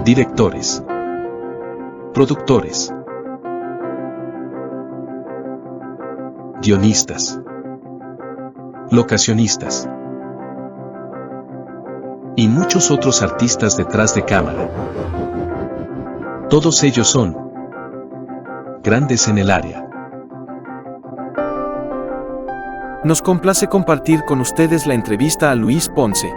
Directores. Productores. Guionistas. Locacionistas. Y muchos otros artistas detrás de cámara. Todos ellos son grandes en el área. Nos complace compartir con ustedes la entrevista a Luis Ponce,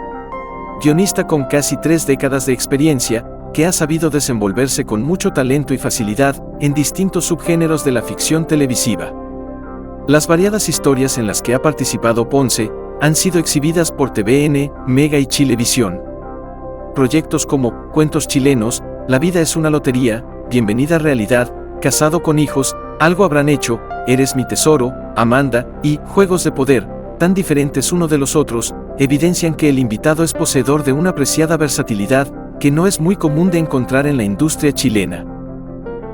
guionista con casi 3 décadas de experiencia, que ha sabido desenvolverse con mucho talento y facilidad en distintos subgéneros de la ficción televisiva. Las variadas historias en las que ha participado Ponce han sido exhibidas por TVN, Mega y Chilevisión. Proyectos como Cuentos chilenos, La vida es una lotería, Bienvenida realidad, Casado con hijos, Algo habrán hecho, Eres mi tesoro, Amanda y Juegos de poder, tan diferentes uno de los otros, evidencian que el invitado es poseedor de una apreciada versatilidad que no es muy común de encontrar en la industria chilena.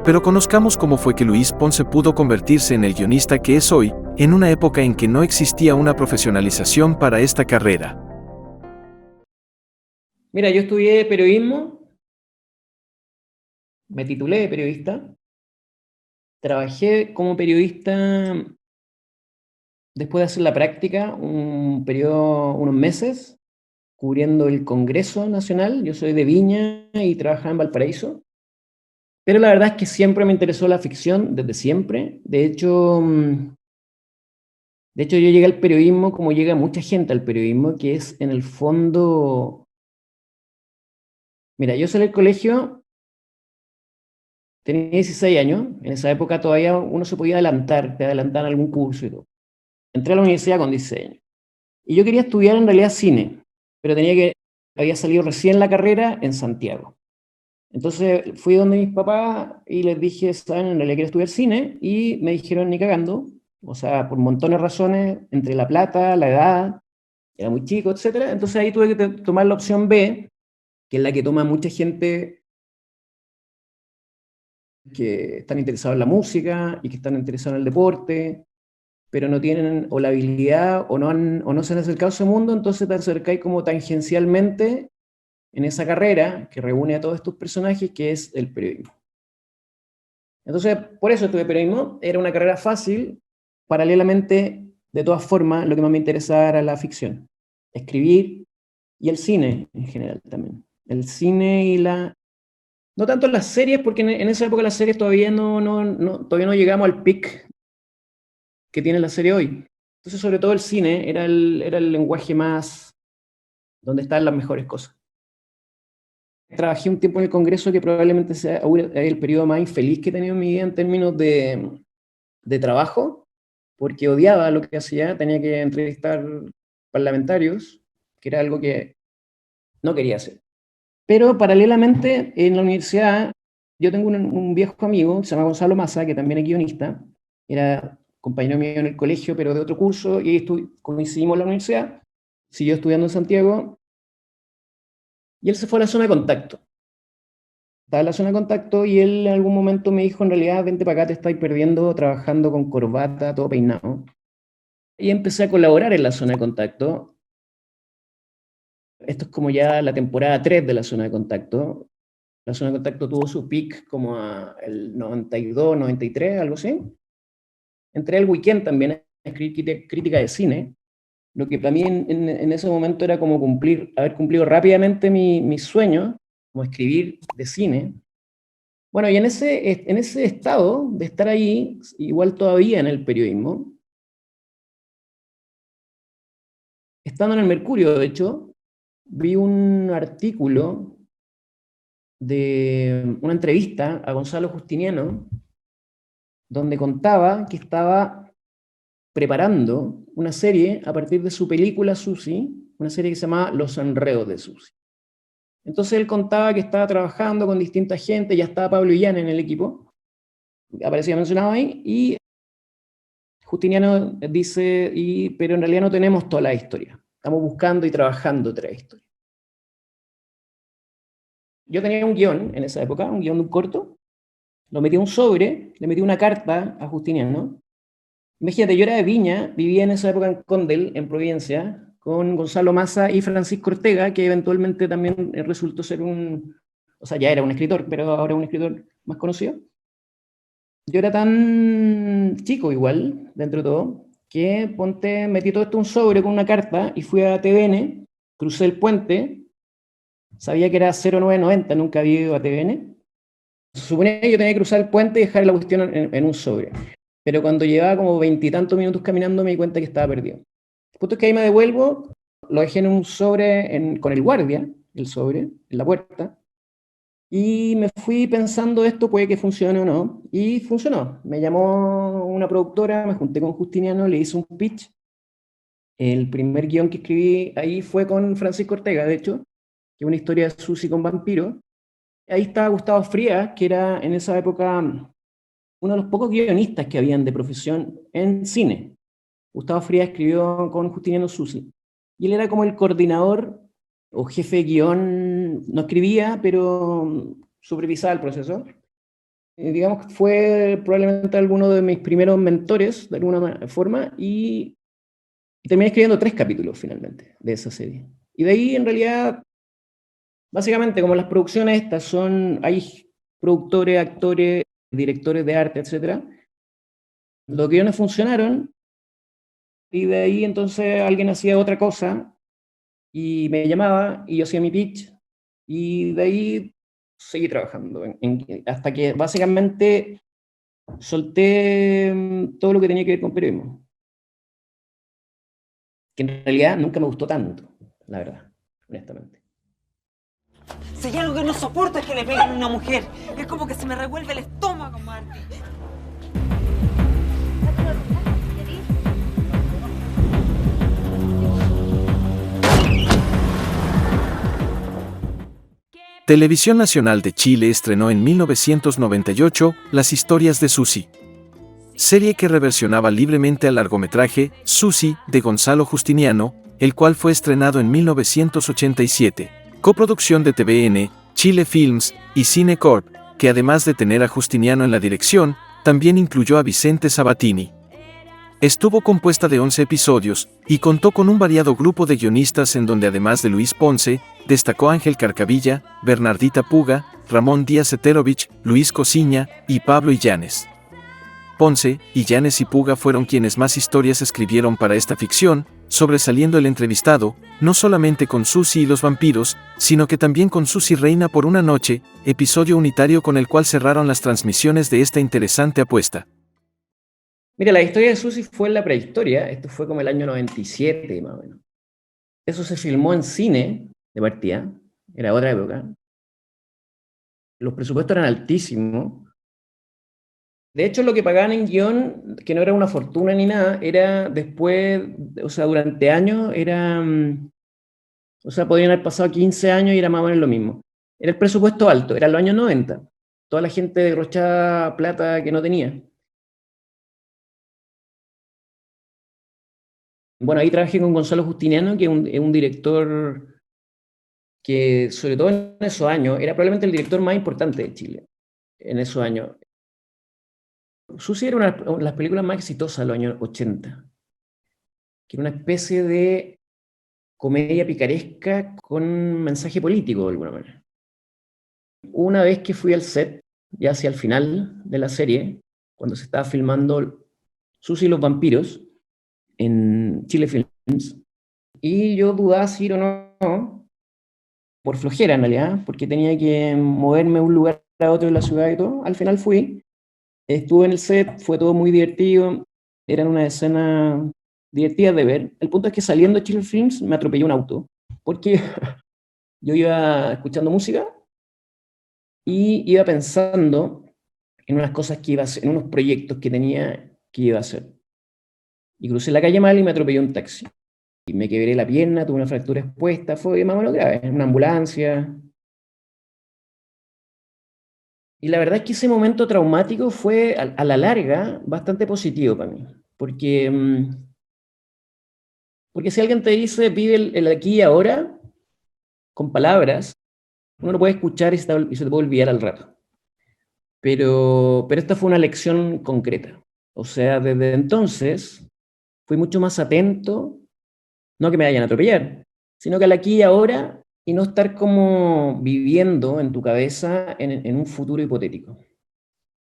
Pero conozcamos cómo fue que Luis Ponce pudo convertirse en el guionista que es hoy, en una época en que no existía una profesionalización para esta carrera. Mira, yo estudié periodismo, me titulé de periodista, trabajé como periodista después de hacer la práctica, un periodo, unos meses, cubriendo el Congreso Nacional. Yo soy de Viña y trabajaba en Valparaíso. Pero la verdad es que siempre me interesó la ficción, desde siempre. De hecho, yo llegué al periodismo como llega mucha gente al periodismo, que es en el fondo... Mira, yo salí del colegio, tenía 16 años, en esa época todavía uno se podía adelantar, te adelantaban algún curso y todo. Entré a la universidad con 16 años. Y yo quería estudiar en realidad cine, pero había salido recién la carrera en Santiago. Entonces fui donde mis papás y les dije, ¿saben? En realidad quiero estudiar cine, y me dijeron, ni cagando, o sea, por montones de razones, entre la plata, la edad, era muy chico, etcétera. Entonces ahí tuve que tomar la opción B, que es la que toma mucha gente que están interesados en la música y que están interesados en el deporte, pero no tienen o la habilidad o no se han acercado a ese mundo. Entonces te acercáis como tangencialmente en esa carrera que reúne a todos estos personajes, que es el periodismo. Entonces, por eso estudié periodismo. Era una carrera fácil. Paralelamente, de todas formas, lo que más me interesaba era la ficción, escribir, y el cine en general también. El cine y no tanto las series, porque en esa época las series todavía todavía no llegamos al pic que tiene la serie hoy. Entonces, sobre todo el cine era el lenguaje más donde están las mejores cosas. Trabajé un tiempo en el Congreso, que probablemente sea el periodo más infeliz que he tenido en mi vida en términos de trabajo, porque odiaba lo que hacía. Tenía que entrevistar parlamentarios, que era algo que no quería hacer. Pero paralelamente, en la universidad, yo tengo un viejo amigo, se llama Gonzalo Massa, que también es guionista, era compañero mío en el colegio, pero de otro curso, y coincidimos en la universidad, siguió estudiando en Santiago, y él se fue a la zona de contacto. Estaba en la zona de contacto, y él en algún momento me dijo, en realidad, vente para acá, te estáis perdiendo trabajando con corbata, todo peinado. Y empecé a colaborar en la zona de contacto. Esto es como ya la temporada 3 de la zona de contacto. La zona de contacto tuvo su peak como el 92, 93, algo así. Entré al Weekend también a escribir crítica de cine, lo que para mí en ese momento era como haber cumplido rápidamente mi sueño, como escribir de cine. Bueno, y en ese estado de estar ahí, igual todavía en el periodismo, estando en el Mercurio, de hecho, vi un artículo de una entrevista a Gonzalo Justiniano, donde contaba que estaba preparando una serie a partir de su película Susi, una serie que se llamaba Los enredos de Susi. Entonces él contaba que estaba trabajando con distinta gente, ya estaba Pablo Illán en el equipo, aparecía mencionado ahí, y Justiniano dice, pero en realidad no tenemos toda la historia, estamos buscando y trabajando otra historia. Yo tenía un guión en esa época, un guión de un corto, lo metí en un sobre, le metí una carta a Justiniano. Imagínate, yo era de Viña, vivía en esa época en Condel, en Providencia, con Gonzalo Massa y Francisco Ortega, que eventualmente también resultó ser un o sea, ya era un escritor, pero ahora es un escritor más conocido. Yo era tan chico igual, dentro de todo, que metí todo esto en un sobre con una carta y fui a TVN, crucé el puente, sabía que era 0990, nunca había ido a TVN. Se suponía que yo tenía que cruzar el puente y dejar la cuestión en un sobre. Pero cuando llevaba como 20 y tantos minutos caminando me di cuenta que estaba perdido. El punto es que ahí me devuelvo, lo dejé en un sobre con el guardia, el sobre, en la puerta, y me fui pensando esto puede que funcione o no, y funcionó. Me llamó una productora, me junté con Justiniano, le hice un pitch. El primer guión que escribí ahí fue con Francisco Ortega, de hecho, que es una historia de Susi con vampiro. Ahí estaba Gustavo Frías, que era en esa época uno de los pocos guionistas que habían de profesión en cine. Gustavo Frías escribió con Justiniano Susi. Y él era como el coordinador o jefe de guión, no escribía, pero supervisaba el proceso. Digamos que fue probablemente alguno de mis primeros mentores, de alguna forma, y terminé escribiendo 3 capítulos finalmente de esa serie. Y de ahí, en realidad, básicamente, como las producciones estas hay productores, actores, directores de arte, etcétera, los guiones funcionaron, y de ahí entonces alguien hacía otra cosa, y me llamaba, y yo hacía mi pitch, y de ahí seguí trabajando, hasta que básicamente solté todo lo que tenía que ver con periodismo, que en realidad nunca me gustó tanto, la verdad, honestamente. Si hay algo que no soporto es que le peguen a una mujer. Es como que se me revuelve el estómago, Marty. Televisión Nacional de Chile estrenó en 1998 Las historias de Susi, serie que reversionaba libremente al largometraje Susi de Gonzalo Justiniano, el cual fue estrenado en 1987, coproducción de TVN, Chile Films y Cinecorp, que además de tener a Justiniano en la dirección, también incluyó a Vicente Sabatini. Estuvo compuesta de 11 episodios, y contó con un variado grupo de guionistas en donde además de Luis Ponce, destacó Ángel Carcavilla, Bernardita Puga, Ramón Díaz Eterovich, Luis Cosiña y Pablo Illanes. Ponce, Illanes y Puga fueron quienes más historias escribieron para esta ficción, sobresaliendo el entrevistado, no solamente con Susi y los vampiros, sino que también con Susi Reina por una noche, episodio unitario con el cual cerraron las transmisiones de esta interesante apuesta. Mira, la historia de Susi fue en la prehistoria, esto fue como el año 97 más o menos. Eso se filmó en cine, de partida, era otra época. Los presupuestos eran altísimos. De hecho, lo que pagaban en guión, que no era una fortuna ni nada, era después, o sea, durante años, o sea, podían haber pasado 15 años y era más o menos lo mismo. Era el presupuesto alto, era los años 90. Toda la gente derrochaba plata que no tenía. Bueno, ahí trabajé con Gonzalo Justiniano, que es un director que, sobre todo en esos años, era probablemente el director más importante de Chile, en esos años. Susi era una de las películas más exitosas de los años 80, que era una especie de comedia picaresca con mensaje político, de alguna manera. Una vez que fui al set, ya hacia el final de la serie, cuando se estaba filmando Susi y los vampiros, en Chile Films, y yo dudaba si ir o no, por flojera en realidad, porque tenía que moverme de un lugar a otro de la ciudad y todo. Al final fui, estuve en el set, fue todo muy divertido, eran una escena divertida de ver. El punto es que saliendo de Chile Films me atropelló un auto, porque yo iba escuchando música y iba pensando en unas cosas que iba a hacer, en unos proyectos que tenía que iba a hacer. Y crucé la calle mal y me atropelló un taxi. Y me quebré la pierna, tuve una fractura expuesta, fue más o menos grave, en una ambulancia. Y la verdad es que ese momento traumático fue, a la larga, bastante positivo para mí. Porque si alguien te dice, vive el aquí y ahora, con palabras, uno lo puede escuchar y se te puede olvidar al rato. Pero esta fue una lección concreta. O sea, desde entonces fui mucho más atento, no a que me vayan a atropellar, sino que al aquí y ahora y no estar como viviendo en tu cabeza en un futuro hipotético.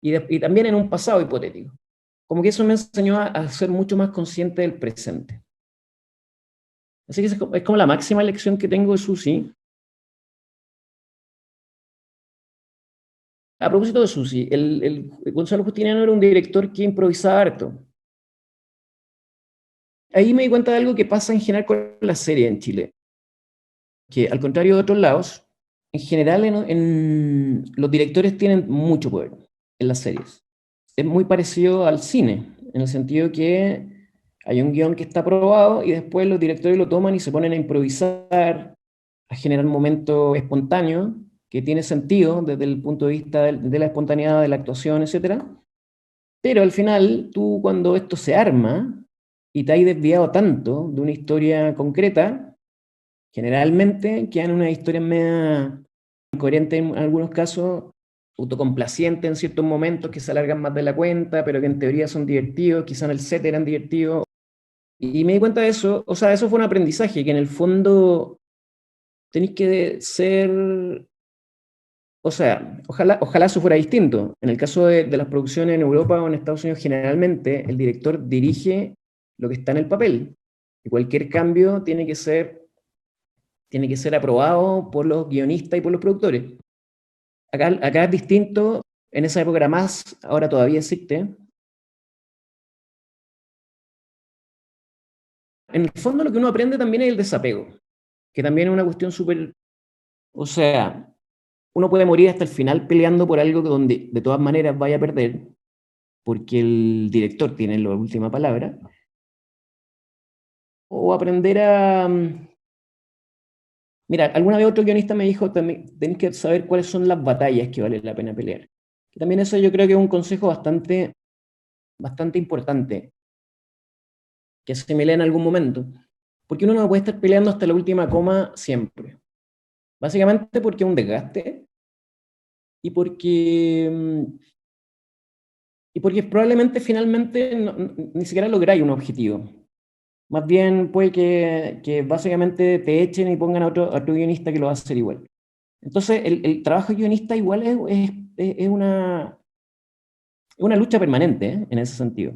Y también en un pasado hipotético. Como que eso me enseñó a ser mucho más consciente del presente. Así que es como la máxima lección que tengo de Susi. A propósito de Susi, el Gonzalo Justiniano era un director que improvisaba harto. Ahí me di cuenta de algo que pasa en general con la serie en Chile, que al contrario de otros lados, en general los directores tienen mucho poder en las series. Es muy parecido al cine, en el sentido que hay un guión que está aprobado y después los directores lo toman y se ponen a improvisar, a generar momentos espontáneos, que tiene sentido desde el punto de vista de la espontaneidad de la actuación, etc. Pero al final, tú cuando esto se arma y te has desviado tanto de una historia concreta, generalmente quedan unas historias media incoherentes en algunos casos, autocomplacientes en ciertos momentos que se alargan más de la cuenta, pero que en teoría son divertidos, quizá en el set eran divertidos. Y me di cuenta de eso, o sea, eso fue un aprendizaje, que en el fondo tenéis que ser, o sea, ojalá eso fuera distinto. En el caso de las producciones en Europa o en Estados Unidos, generalmente el director dirige lo que está en el papel. Y cualquier cambio tiene que ser aprobado por los guionistas y por los productores. Acá es distinto, en esa época era más, ahora todavía existe. En el fondo lo que uno aprende también es el desapego, que también es una cuestión súper, o sea, uno puede morir hasta el final peleando por algo donde de todas maneras vaya a perder, porque el director tiene la última palabra, o aprender a... Mira, alguna vez otro guionista me dijo, tenéis que saber cuáles son las batallas que vale la pena pelear. Y también eso yo creo que es un consejo bastante importante, que asimilé en algún momento, porque uno no puede estar peleando hasta la última coma siempre. Básicamente porque es un desgaste y porque probablemente finalmente ni siquiera lográis un objetivo. Más bien puede que básicamente te echen y pongan a otro guionista que lo va a hacer igual. Entonces, el trabajo de guionista igual es una lucha permanente, ¿eh? En ese sentido.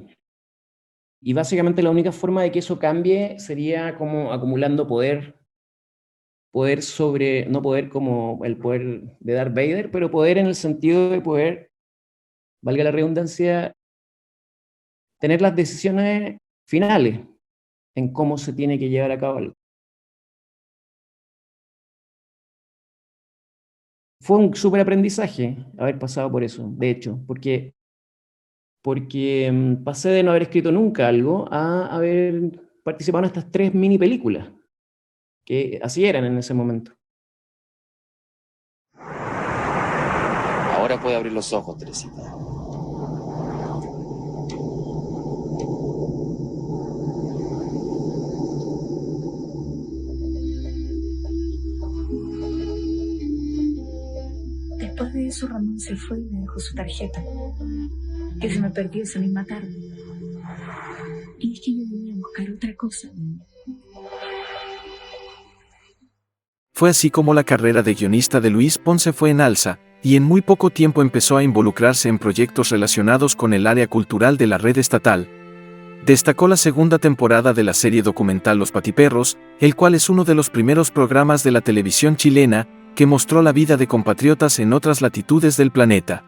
Y básicamente la única forma de que eso cambie sería como acumulando poder sobre, no poder como el poder de Darth Vader, pero poder en el sentido de poder, valga la redundancia, tener las decisiones finales en cómo se tiene que llevar a cabo algo. Fue un súper aprendizaje haber pasado por eso, de hecho, porque pasé de no haber escrito nunca algo a haber participado en estas 3 mini películas, que así eran en ese momento. Ahora puede abrir los ojos, Teresita. Después de eso, Ramón se fue y me dejó su tarjeta, que se me perdió esa misma tarde. Y es que yo venía a buscar otra cosa. Fue así como la carrera de guionista de Luis Ponce fue en alza, y en muy poco tiempo empezó a involucrarse en proyectos relacionados con el área cultural de la red estatal. Destacó la segunda temporada de la serie documental Los Patiperros, el cual es uno de los primeros programas de la televisión chilena que mostró la vida de compatriotas en otras latitudes del planeta.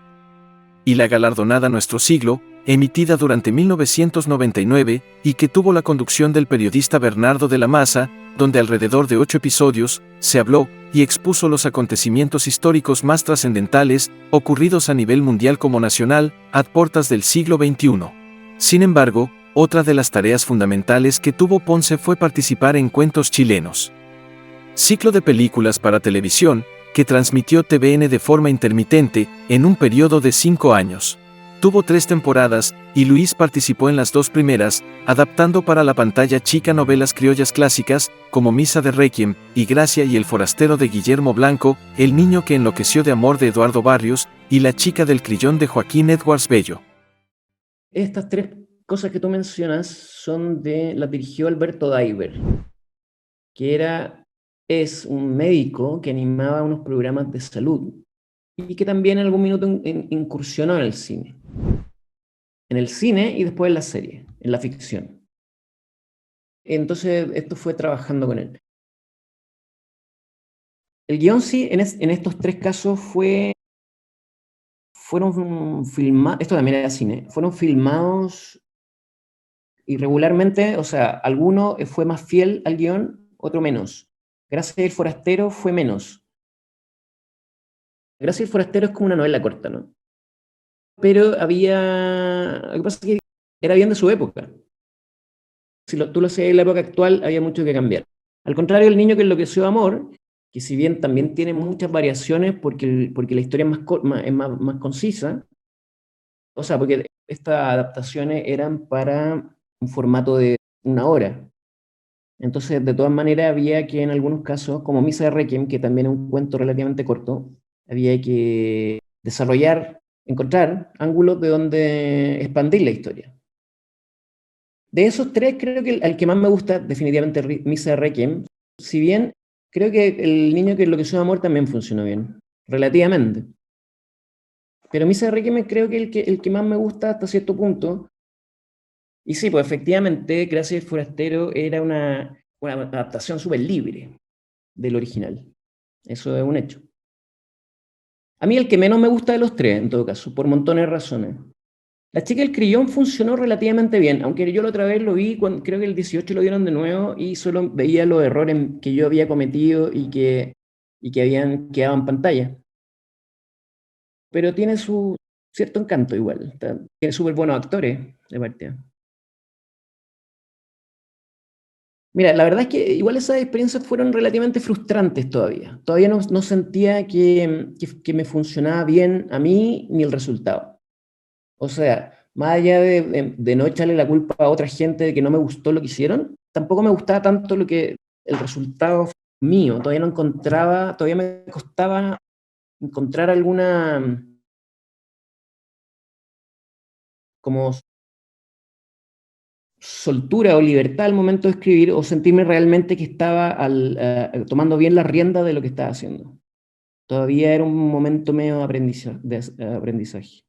Y la galardonada Nuestro Siglo, emitida durante 1999, y que tuvo la conducción del periodista Bernardo de la Maza, donde alrededor de 8 episodios, se habló y expuso los acontecimientos históricos más trascendentales, ocurridos a nivel mundial como nacional, a puertas del siglo XXI. Sin embargo, otra de las tareas fundamentales que tuvo Ponce fue participar en Cuentos Chilenos, ciclo de películas para televisión, que transmitió TVN de forma intermitente, en un periodo de 5 años. Tuvo 3 temporadas, y Luis participó en las 2 primeras, adaptando para la pantalla chica novelas criollas clásicas, como Misa de Requiem, y Gracia y el forastero de Guillermo Blanco, El niño que enloqueció de amor de Eduardo Barrios, y La chica del crillón de Joaquín Edwards Bello. Estas 3 cosas que tú mencionas las dirigió Alberto Daiber, que era es un médico que animaba unos programas de salud y que también en algún minuto incursionó en el cine. En el cine y después en la serie, en la ficción. Entonces, esto fue trabajando con él. El guión sí, en estos 3 casos fueron filmados, esto también era cine, fueron filmados irregularmente, o sea, alguno fue más fiel al guión, otro menos. Gracias al forastero fue menos. Gracias al forastero es como una novela corta, ¿no? Pero lo que pasa es que era bien de su época. Si tú lo hacías en la época actual, había mucho que cambiar. Al contrario, El niño que enloqueció de amor, que si bien también tiene muchas variaciones porque la historia es más concisa, o sea, porque estas adaptaciones eran para un formato de 1 hora. Entonces, de todas maneras, había que en algunos casos, como Misa de Requiem, que también es un cuento relativamente corto, había que encontrar ángulos de donde expandir la historia. De esos 3, creo que al que más me gusta, definitivamente, Misa de Requiem, si bien creo que El niño que enloqueció de amor también funcionó bien, relativamente. Pero Misa de Requiem creo que el que más me gusta hasta cierto punto. Y sí, pues efectivamente, Gracias al forastero era una adaptación súper libre del original. Eso es un hecho. A mí el que menos me gusta de los 3, en todo caso, por montones de razones. La chica del crillón funcionó relativamente bien, aunque yo la otra vez lo vi, creo que el 18 lo dieron de nuevo y solo veía los errores que yo había cometido y que habían quedado en pantalla. Pero tiene su cierto encanto igual. Tiene súper buenos actores de partida. Mira, la verdad es que igual esas experiencias fueron relativamente frustrantes todavía. Todavía no sentía que me funcionaba bien a mí ni el resultado. O sea, más allá de no echarle la culpa a otra gente de que no me gustó lo que hicieron, tampoco me gustaba tanto el resultado mío. Todavía me costaba encontrar alguna como soltura o libertad al momento de escribir o sentirme realmente que estaba tomando bien la rienda de lo que estaba haciendo. Todavía era un momento medio de aprendizaje.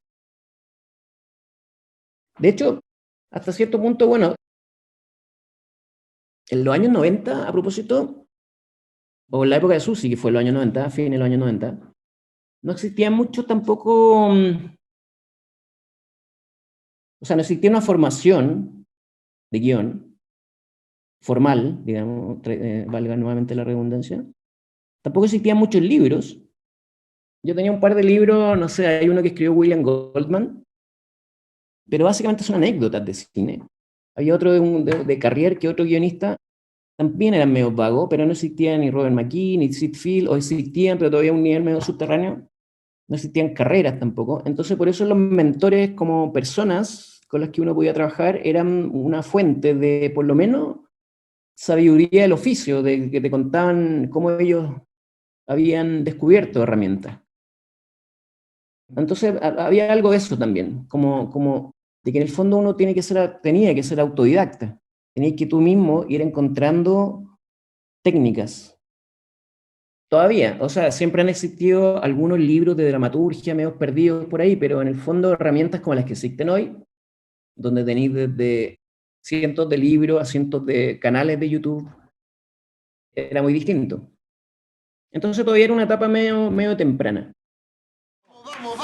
De hecho, hasta cierto punto, bueno, en los años 90, a propósito, o en la época de Susi, que fue en los años 90, fin de los años 90, no existía mucho tampoco, o sea, no existía una formación de guión formal, digamos, valga nuevamente la redundancia. Tampoco existían muchos libros. Yo tenía un par de libros, no sé, hay uno que escribió William Goldman, pero básicamente son anécdotas de cine. Había otro de Carrier, que otro guionista, también eran medio vagos, pero no existía ni Robert McKee, ni Sid Field, o existían, pero todavía a un nivel medio subterráneo. No existían carreras tampoco. Entonces, por eso los mentores como personas con las que uno podía trabajar eran una fuente de, por lo menos, sabiduría del oficio, de que te contaban cómo ellos habían descubierto herramientas. Entonces, había algo de eso también, como de que en el fondo uno tenía que ser autodidacta. Tenías que tú mismo ir encontrando técnicas. Todavía, o sea, siempre han existido algunos libros de dramaturgia medio perdidos por ahí, pero en el fondo herramientas como las que existen hoy, donde tenéis desde cientos de libros a cientos de canales de YouTube, era muy distinto. Entonces todavía era una etapa medio temprana. Vamos.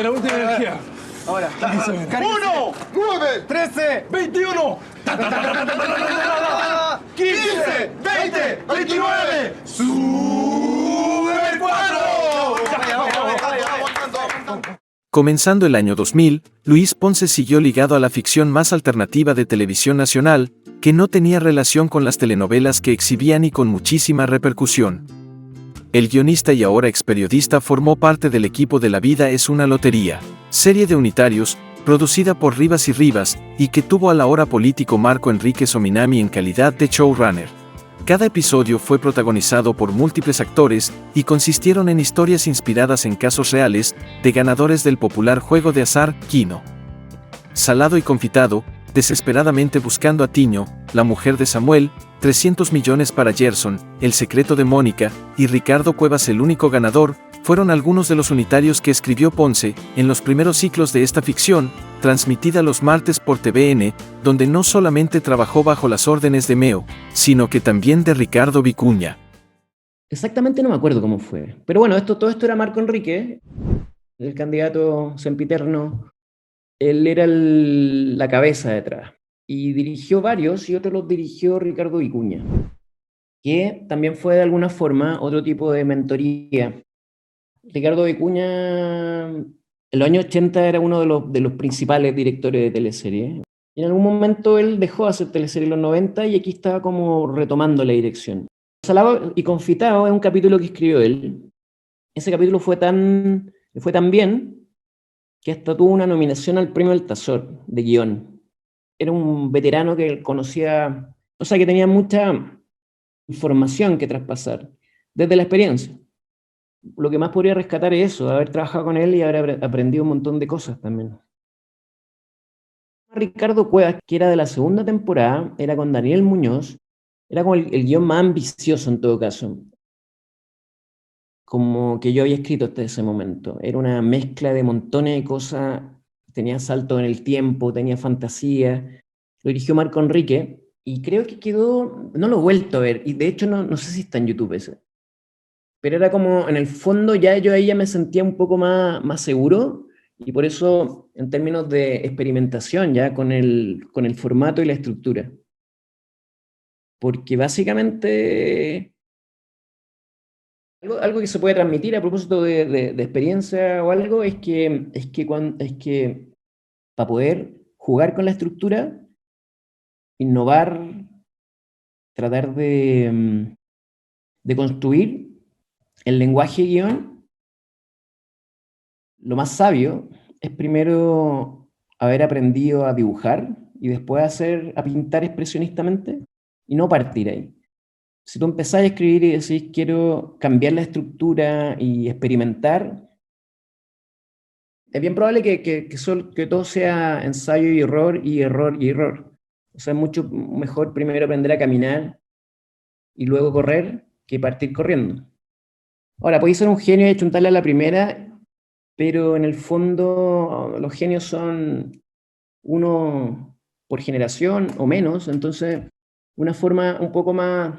La última energía. Ahora. 1, 9, 13, 21. 15, 20, 29. ¡Sube 4! Comenzando el año 2000, Luis Ponce siguió ligado a la ficción más alternativa de televisión nacional, que no tenía relación con las telenovelas que exhibían y con muchísima repercusión. El guionista y ahora experiodista formó parte del equipo de La vida es una lotería, serie de unitarios, producida por Rivas y Rivas, y que tuvo al ahora político Marco Enrique Sominami en calidad de showrunner. Cada episodio fue protagonizado por múltiples actores y consistieron en historias inspiradas en casos reales de ganadores del popular juego de azar Keno. Salado y confitado, Desesperadamente buscando a Tiño, La mujer de Samuel, 300 millones para Gerson, El secreto de Mónica, y Ricardo Cuevas el único ganador, fueron algunos de los unitarios que escribió Ponce en los primeros ciclos de esta ficción, transmitida los martes por TVN, donde no solamente trabajó bajo las órdenes de Meo, sino que también de Ricardo Vicuña. Exactamente no me acuerdo cómo fue. Pero bueno, todo esto era Marco Enrique, el candidato sempiterno. Él era la cabeza detrás. Y dirigió varios, y otros los dirigió Ricardo Vicuña, que también fue de alguna forma otro tipo de mentoría. Ricardo Vicuña, en los años 80 era uno de los principales directores de teleseries. Y en algún momento él dejó de hacer teleseries en los 90 y aquí estaba como retomando la dirección. Salado y Confitado es un capítulo que escribió él. Ese capítulo fue tan bien que hasta tuvo una nominación al premio Altazor de guión. Era un veterano que conocía, o sea, que tenía mucha información que traspasar desde la experiencia. Lo que más podría rescatar es eso, haber trabajado con él y haber aprendido un montón de cosas también. Ricardo Cuevas, que era de la segunda temporada, era con Daniel Muñoz, era como el guión más ambicioso en todo caso, como que yo había escrito hasta ese momento. Era una mezcla de montones de cosas, tenía salto en el tiempo, tenía fantasía. Lo dirigió Marco Enrique y creo que quedó, no lo he vuelto a ver, y de hecho no sé si está en YouTube ese. Pero era como, en el fondo yo ahí ya me sentía un poco más seguro, y por eso, en términos de experimentación ya con el formato y la estructura. Porque básicamente, algo que se puede transmitir a propósito de experiencia o algo, es que para poder jugar con la estructura, innovar, tratar de construir el lenguaje guión, lo más sabio es primero haber aprendido a dibujar y después a pintar expresionistamente y no partir ahí. Si tú empezás a escribir y decís quiero cambiar la estructura y experimentar, es bien probable que todo sea ensayo y error y error y error. O sea, es mucho mejor primero aprender a caminar y luego correr que partir corriendo. Ahora, podéis ser un genio y chuntarle a la primera, pero en el fondo los genios son uno por generación o menos, entonces una forma un poco más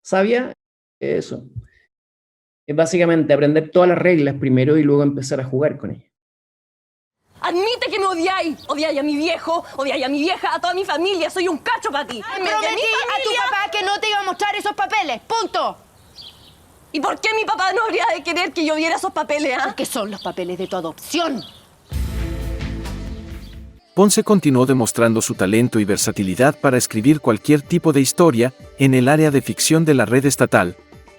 sabia es eso. Es básicamente aprender todas las reglas primero y luego empezar a jugar con ellas. Admite que me odiáis. Odiáis a mi viejo, odiáis a mi vieja, a toda mi familia. Soy un cacho para ti. Prometí a tu papá que no te iba a mostrar esos papeles. ¡Punto! ¿Y por qué mi papá no habría de querer que yo viera esos papeles, Porque son los papeles de tu adopción. Ponce continuó demostrando su talento y versatilidad para escribir cualquier tipo de historia en el área de ficción de la red estatal.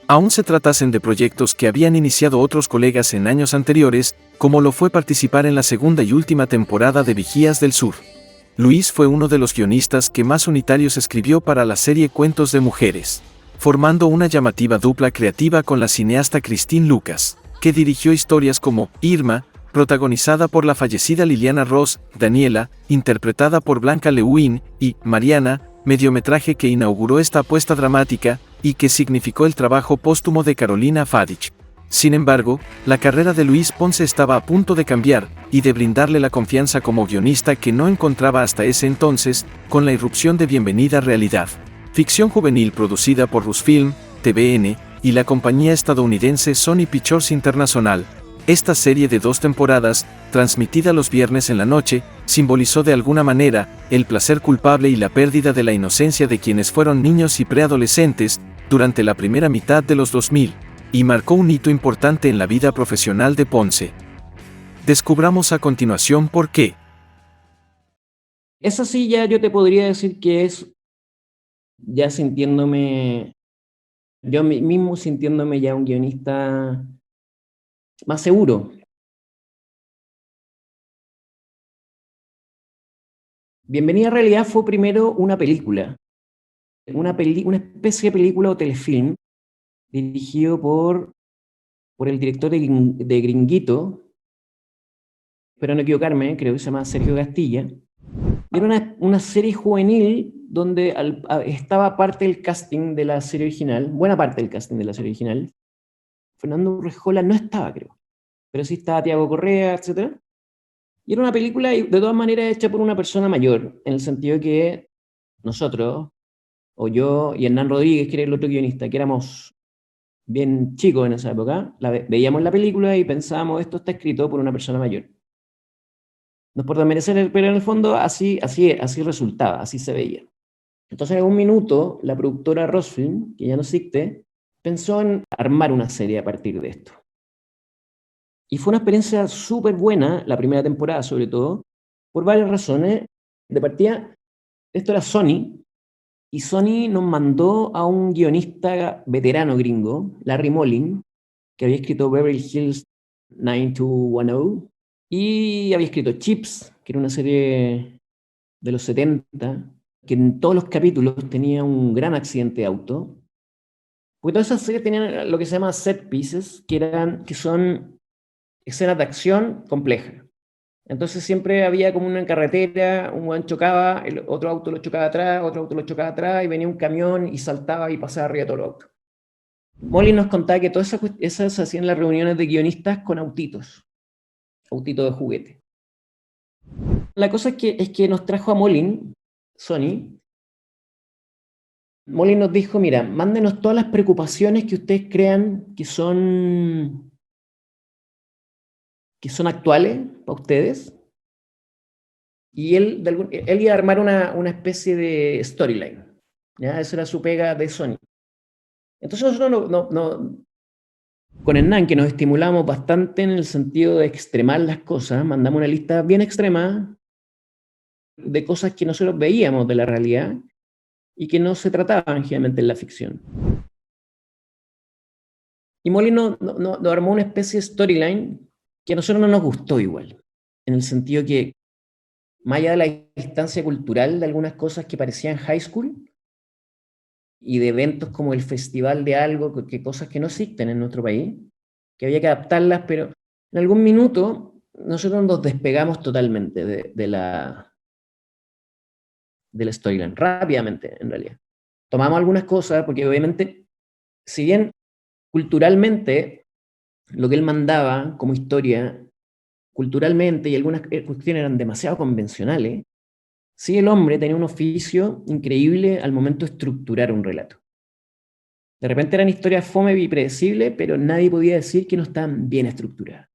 Aún se tratasen de proyectos que habían iniciado otros colegas en años anteriores, como lo fue participar en la segunda y última temporada de Vigías del Sur. Luis fue uno de los guionistas que más unitarios escribió para la serie Cuentos de Mujeres, formando una llamativa dupla creativa con la cineasta Christine Lucas, que dirigió historias como Irma, protagonizada por la fallecida Liliana Ross, Daniela, interpretada por Blanca Lewin, y Mariana, mediometraje que inauguró esta apuesta dramática, y que significó el trabajo póstumo de Carolina Fadich. Sin embargo, la carrera de Luis Ponce estaba a punto de cambiar, y de brindarle la confianza como guionista que no encontraba hasta ese entonces, con la irrupción de Bienvenida Realidad, ficción juvenil producida por Rusfilm, TVN, y la compañía estadounidense Sony Pictures International. Esta serie de 2 temporadas, transmitida los viernes en la noche, simbolizó de alguna manera el placer culpable y la pérdida de la inocencia de quienes fueron niños y preadolescentes durante la primera mitad de los 2000, y marcó un hito importante en la vida profesional de Ponce. Descubramos a continuación por qué. Esa sí ya yo te podría decir que es ya sintiéndome, yo mismo sintiéndome ya un guionista más seguro. Bienvenida a Realidad fue primero una película, una especie de película o telefilm dirigido por el director de Gringuito, pero no equivocarme, creo que se llama Sergio Castilla. Era una serie juvenil donde estaba parte del casting de la serie original, buena parte del casting de la serie original. Fernando Urrejola no estaba, creo, pero sí estaba Tiago Correa, etc. Y era una película, de todas maneras, hecha por una persona mayor, en el sentido de que nosotros, o yo y Hernán Rodríguez, que era el otro guionista, que éramos bien chicos en esa época, veíamos la película y pensábamos, esto está escrito por una persona mayor. No es por desmerecer, pero en el fondo así resultaba, así se veía. Entonces en algún minuto la productora Rosfilm, que ya no existe, pensó en armar una serie a partir de esto. Y fue una experiencia súper buena, la primera temporada sobre todo, por varias razones. De partida, esto era Sony, y Sony nos mandó a un guionista veterano gringo, Larry Mollin, que había escrito Beverly Hills 90210, y había escrito Chips, que era una serie de los 70, que en todos los capítulos tenía un gran accidente de auto. Porque todas esas series tenían lo que se llama set pieces, que son escenas de acción complejas. Entonces siempre había como una carretera, un hueón chocaba, el otro auto lo chocaba atrás, otro auto lo chocaba atrás, y venía un camión y saltaba y pasaba arriba de todo el auto. Molly nos contaba que todas esas se hacían las reuniones de guionistas con autitos de juguete. La cosa es que nos trajo a Molin, Sony. Molin nos dijo, mira, mándenos todas las preocupaciones que ustedes crean que son actuales para ustedes. Y él iba a armar una especie de storyline. ¿Ya? Esa era su pega de Sony. Entonces nosotros con Hernán, que nos estimulamos bastante en el sentido de extremar las cosas, mandamos una lista bien extrema de cosas que nosotros veíamos de la realidad y que no se trataban generalmente en la ficción. Y Molino nos armó una especie de storyline que a nosotros no nos gustó igual, en el sentido que, más allá de la distancia cultural de algunas cosas que parecían high school, y de eventos como el festival de algo, que cosas que no existen en nuestro país, que había que adaptarlas, pero en algún minuto nosotros nos despegamos totalmente de la storyline, rápidamente en realidad. Tomamos algunas cosas, porque obviamente, si bien culturalmente lo que él mandaba como historia, culturalmente, y algunas cuestiones eran demasiado convencionales, sí, el hombre tenía un oficio increíble al momento de estructurar un relato. De repente eran historias fome y predecibles, pero nadie podía decir que no estaban bien estructuradas.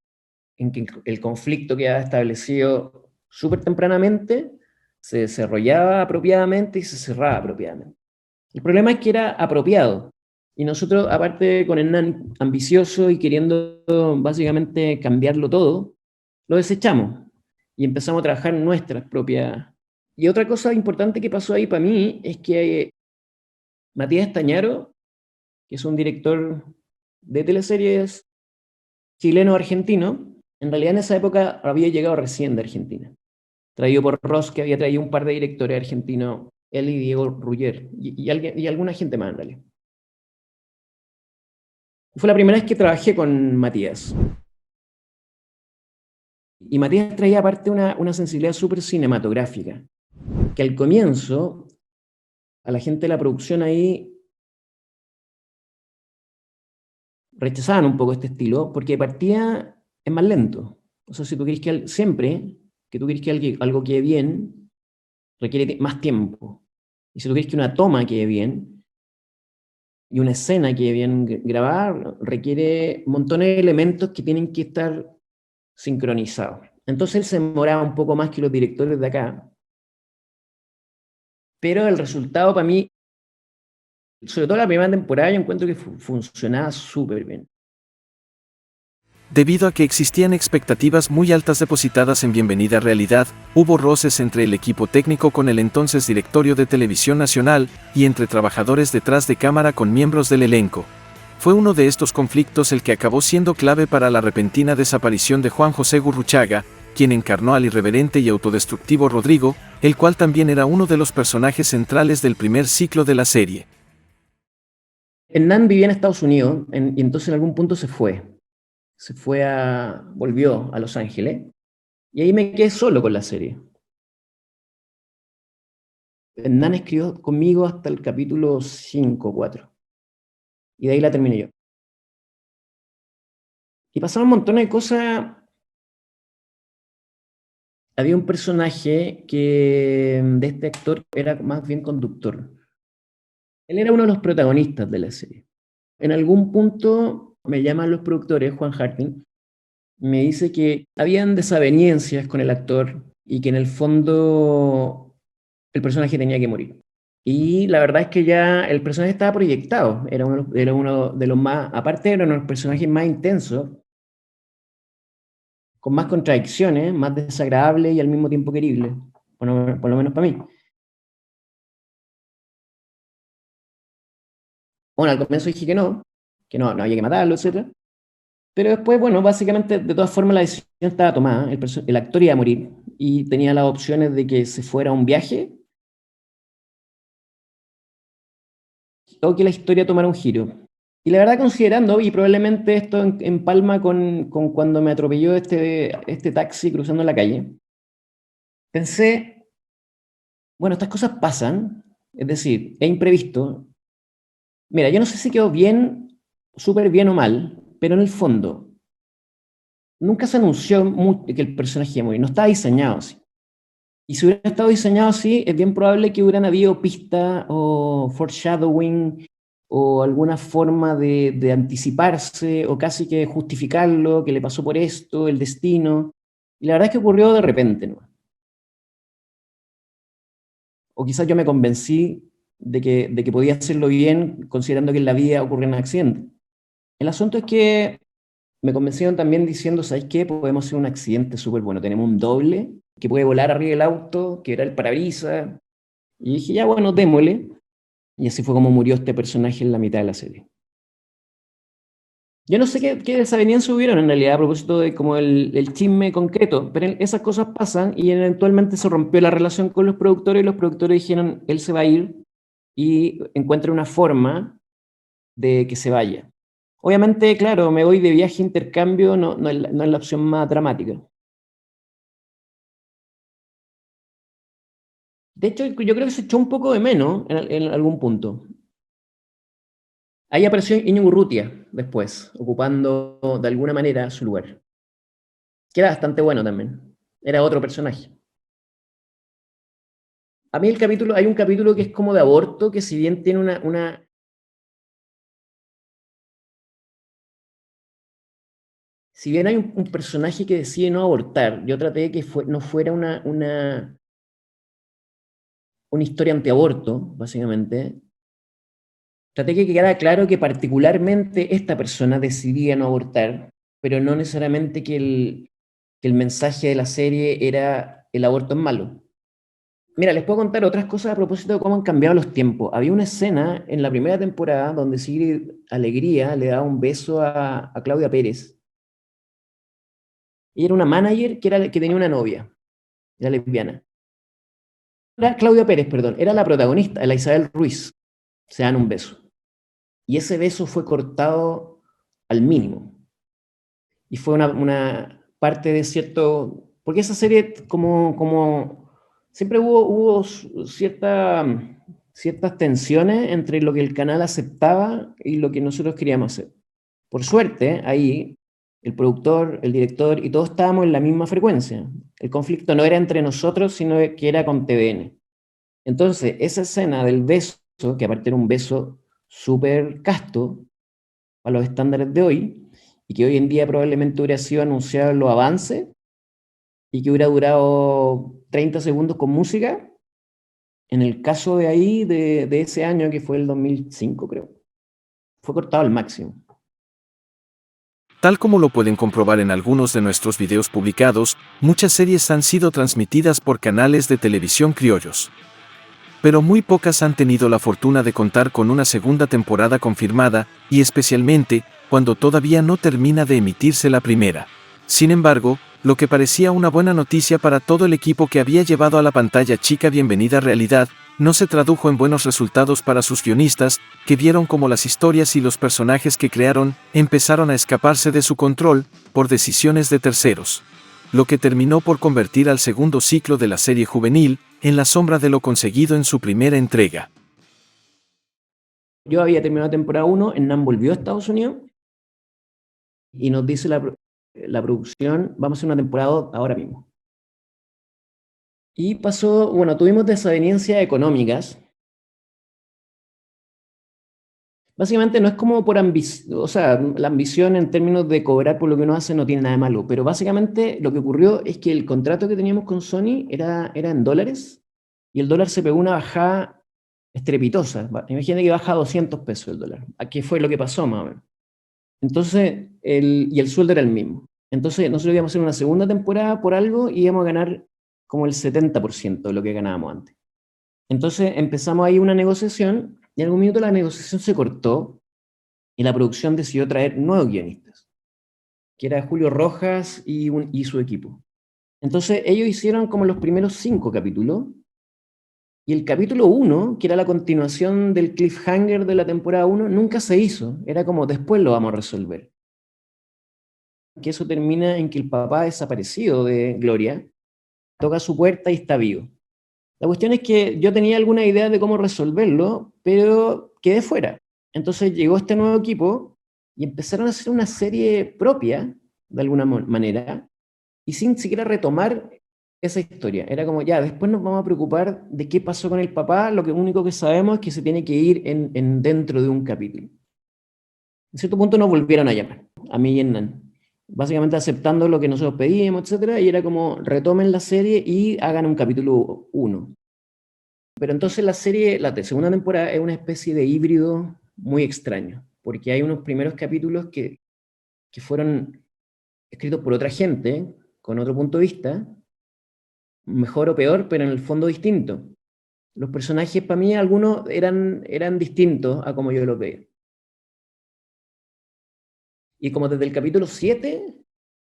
En que el conflicto quedaba establecido súper tempranamente, se desarrollaba apropiadamente y se cerraba apropiadamente. El problema es que era apropiado. Y nosotros, aparte con Hernán ambicioso y queriendo básicamente cambiarlo todo, lo desechamos y empezamos a trabajar en nuestras propias. Y otra cosa importante que pasó ahí para mí es que Matías Tañaro, que es un director de teleseries chileno-argentino, en realidad en esa época había llegado recién de Argentina, traído por Ross, que había traído un par de directores argentinos, él y Diego Rugger, y alguna gente más en realidad. Fue la primera vez que trabajé con Matías. Y Matías traía aparte una sensibilidad súper cinematográfica, que al comienzo, a la gente de la producción ahí rechazaban un poco este estilo, porque partía es más lento. O sea, si tú quieres que siempre que tú quieres que algo quede bien, requiere más tiempo. Y si tú quieres que una toma quede bien, y una escena quede bien grabada, requiere montones de elementos que tienen que estar sincronizados. Entonces él se demoraba un poco más que los directores de acá, pero el resultado para mí, sobre todo la primera temporada, yo encuentro que funcionaba súper bien. Debido a que existían expectativas muy altas depositadas en Bienvenida Realidad, hubo roces entre el equipo técnico con el entonces directorio de Televisión Nacional y entre trabajadores detrás de cámara con miembros del elenco. Fue uno de estos conflictos el que acabó siendo clave para la repentina desaparición de Juan José Gurruchaga, quien encarnó al irreverente y autodestructivo Rodrigo, el cual también era uno de los personajes centrales del primer ciclo de la serie. Hernán vivía en Estados Unidos y entonces en algún punto volvió a Los Ángeles, y ahí me quedé solo con la serie. Hernán escribió conmigo hasta el capítulo 5 o 4. Y de ahí la terminé yo. Y pasaron un montón de cosas. Había un personaje que de este actor era más bien conductor. Él era uno de los protagonistas de la serie. En algún punto me llaman los productores, Juan Harting, me dice que habían desavenencias con el actor y que en el fondo el personaje tenía que morir. Y la verdad es que ya el personaje estaba proyectado, era uno de los más, aparte era uno de los personajes más intensos, con más contradicciones, más desagradable y al mismo tiempo querible, por lo menos para mí. Bueno, al comienzo dije que no había que matarlo, etc. Pero después, bueno, básicamente, de todas formas, la decisión estaba tomada, el actor iba a morir, y tenía las opciones de que se fuera a un viaje, o que la historia tomara un giro. Y la verdad, considerando, y probablemente esto empalma con cuando me atropelló este taxi cruzando la calle, pensé, bueno, estas cosas pasan, es decir, es imprevisto. Mira, yo no sé si quedó bien, súper bien o mal, pero en el fondo, nunca se anunció que el personaje iba a morir, no estaba diseñado así. Y si hubiera estado diseñado así, es bien probable que hubieran habido pistas o foreshadowing o alguna forma de anticiparse o casi que justificarlo, que le pasó por esto, el destino. Y la verdad es que ocurrió de repente, ¿no? O quizás yo me convencí de que podía hacerlo bien, considerando que en la vida ocurren accidentes. El asunto es que me convencieron también diciendo, ¿sabes qué? Podemos hacer un accidente súper bueno. Tenemos un doble que puede volar arriba del auto, que era el parabrisas. Y dije, ya bueno, démosle. Y así fue como murió este personaje en la mitad de la serie. Yo no sé qué desavenencias hubieron en realidad a propósito de como el chisme concreto, pero esas cosas pasan y eventualmente se rompió la relación con los productores y los productores dijeron, él se va a ir y encuentra una forma de que se vaya. Obviamente, claro, me voy de viaje, intercambio, no es la opción más dramática. De hecho, yo creo que se echó un poco de menos en algún punto. Ahí apareció Íñigo Urrutia después, ocupando de alguna manera su lugar. Que era bastante bueno también. Era otro personaje. A mí hay un capítulo que es como de aborto, que si bien tiene una si bien hay un personaje que decide no abortar, yo traté de que no fuera una historia antiaborto, básicamente. Traté de que quedara claro que particularmente esta persona decidía no abortar, pero no necesariamente que el mensaje de la serie era el aborto es malo. Mira, les puedo contar otras cosas a propósito de cómo han cambiado los tiempos. Había una escena en la primera temporada donde Sigrid Alegría le daba un beso a Claudia Pérez. Ella era una manager que tenía una novia, era lesbiana. Claudia Pérez, perdón, era la protagonista, la Isabel Ruiz. Se dan un beso. Y ese beso fue cortado al mínimo. Y fue una parte de cierto... Porque esa serie, como siempre hubo ciertas tensiones entre lo que el canal aceptaba y lo que nosotros queríamos hacer. Por suerte, ahí el productor, el director y todos estábamos en la misma frecuencia. El conflicto no era entre nosotros, sino que era con TVN. Entonces, esa escena del beso, que aparte era un beso súper casto a los estándares de hoy, y que hoy en día probablemente hubiera sido anunciado en los avances, y que hubiera durado 30 segundos con música, en el caso de ahí, de ese año, que fue el 2005, creo, fue cortado al máximo. Tal como lo pueden comprobar en algunos de nuestros videos publicados, muchas series han sido transmitidas por canales de televisión criollos. Pero muy pocas han tenido la fortuna de contar con una segunda temporada confirmada, y especialmente, cuando todavía no termina de emitirse la primera. Sin embargo, lo que parecía una buena noticia para todo el equipo que había llevado a la pantalla chica Bienvenida Realidad, no se tradujo en buenos resultados para sus guionistas, que vieron cómo las historias y los personajes que crearon empezaron a escaparse de su control, por decisiones de terceros. lo que terminó por convertir al segundo ciclo de la serie juvenil en la sombra de lo conseguido en su primera entrega. Yo había terminado la temporada 1, Hernán volvió a Estados Unidos y nos dice la producción, vamos a hacer una temporada 2 ahora mismo. Y pasó, bueno, tuvimos desavenencias económicas. Básicamente no es como por ambición, o sea, la ambición en términos de cobrar por lo que uno hace no tiene nada de malo, pero básicamente lo que ocurrió es que el contrato que teníamos con Sony era en dólares y el dólar se pegó una bajada estrepitosa. Imagínate que baja a 200 pesos el dólar. Aquí fue lo que pasó más o menos. Entonces, y el sueldo era el mismo. Entonces, nosotros íbamos a hacer una segunda temporada por algo y íbamos a ganar como el 70% de lo que ganábamos antes. Entonces, empezamos ahí una negociación y en algún minuto la negociación se cortó y la producción decidió traer nuevos guionistas, que era Julio Rojas y su equipo. Entonces, ellos hicieron como los primeros 5 capítulos y el capítulo 1, que era la continuación del cliffhanger de la temporada 1, nunca se hizo. Era como, después lo vamos a resolver. Que eso termina en que el papá desaparecido de Gloria toca su puerta y está vivo. La cuestión es que yo tenía alguna idea de cómo resolverlo, pero quedé fuera. Entonces llegó este nuevo equipo y empezaron a hacer una serie propia, de alguna manera, y sin siquiera retomar esa historia. Era como, ya, después nos vamos a preocupar de qué pasó con el papá, lo único que sabemos es que se tiene que ir dentro de un capítulo. En cierto punto nos volvieron a llamar, a mí y a Hernán, básicamente aceptando lo que nosotros pedíamos, etcétera, y era como, retomen la serie y hagan un capítulo 1. Pero entonces la serie, la segunda temporada, es una especie de híbrido muy extraño, porque hay unos primeros capítulos que fueron escritos por otra gente, con otro punto de vista, mejor o peor, pero en el fondo distinto. Los personajes, para mí, algunos eran distintos a como yo los veía. Y como desde el capítulo 7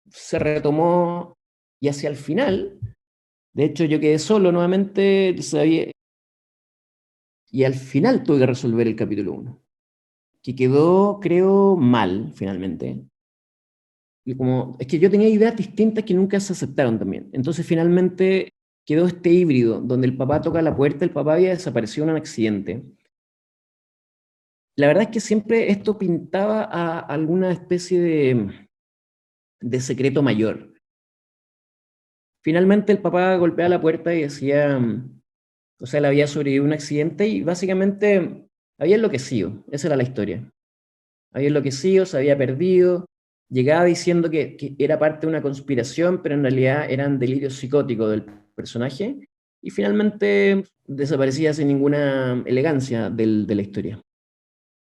se retomó, y hacia el final, de hecho yo quedé solo nuevamente, y al final tuve que resolver el capítulo 1, que quedó, creo, mal, finalmente. Y como, es que yo tenía ideas distintas que nunca se aceptaron también. Entonces finalmente quedó este híbrido, donde el papá toca la puerta, el papá había desaparecido en un accidente. La verdad es que siempre esto pintaba a alguna especie de secreto mayor. Finalmente el papá golpea la puerta y decía, o sea, él había sobrevivido a un accidente y básicamente había enloquecido, esa era la historia. Había enloquecido, se había perdido, llegaba diciendo que era parte de una conspiración, pero en realidad eran delirios psicóticos del personaje, y finalmente desaparecía sin ninguna elegancia de la historia.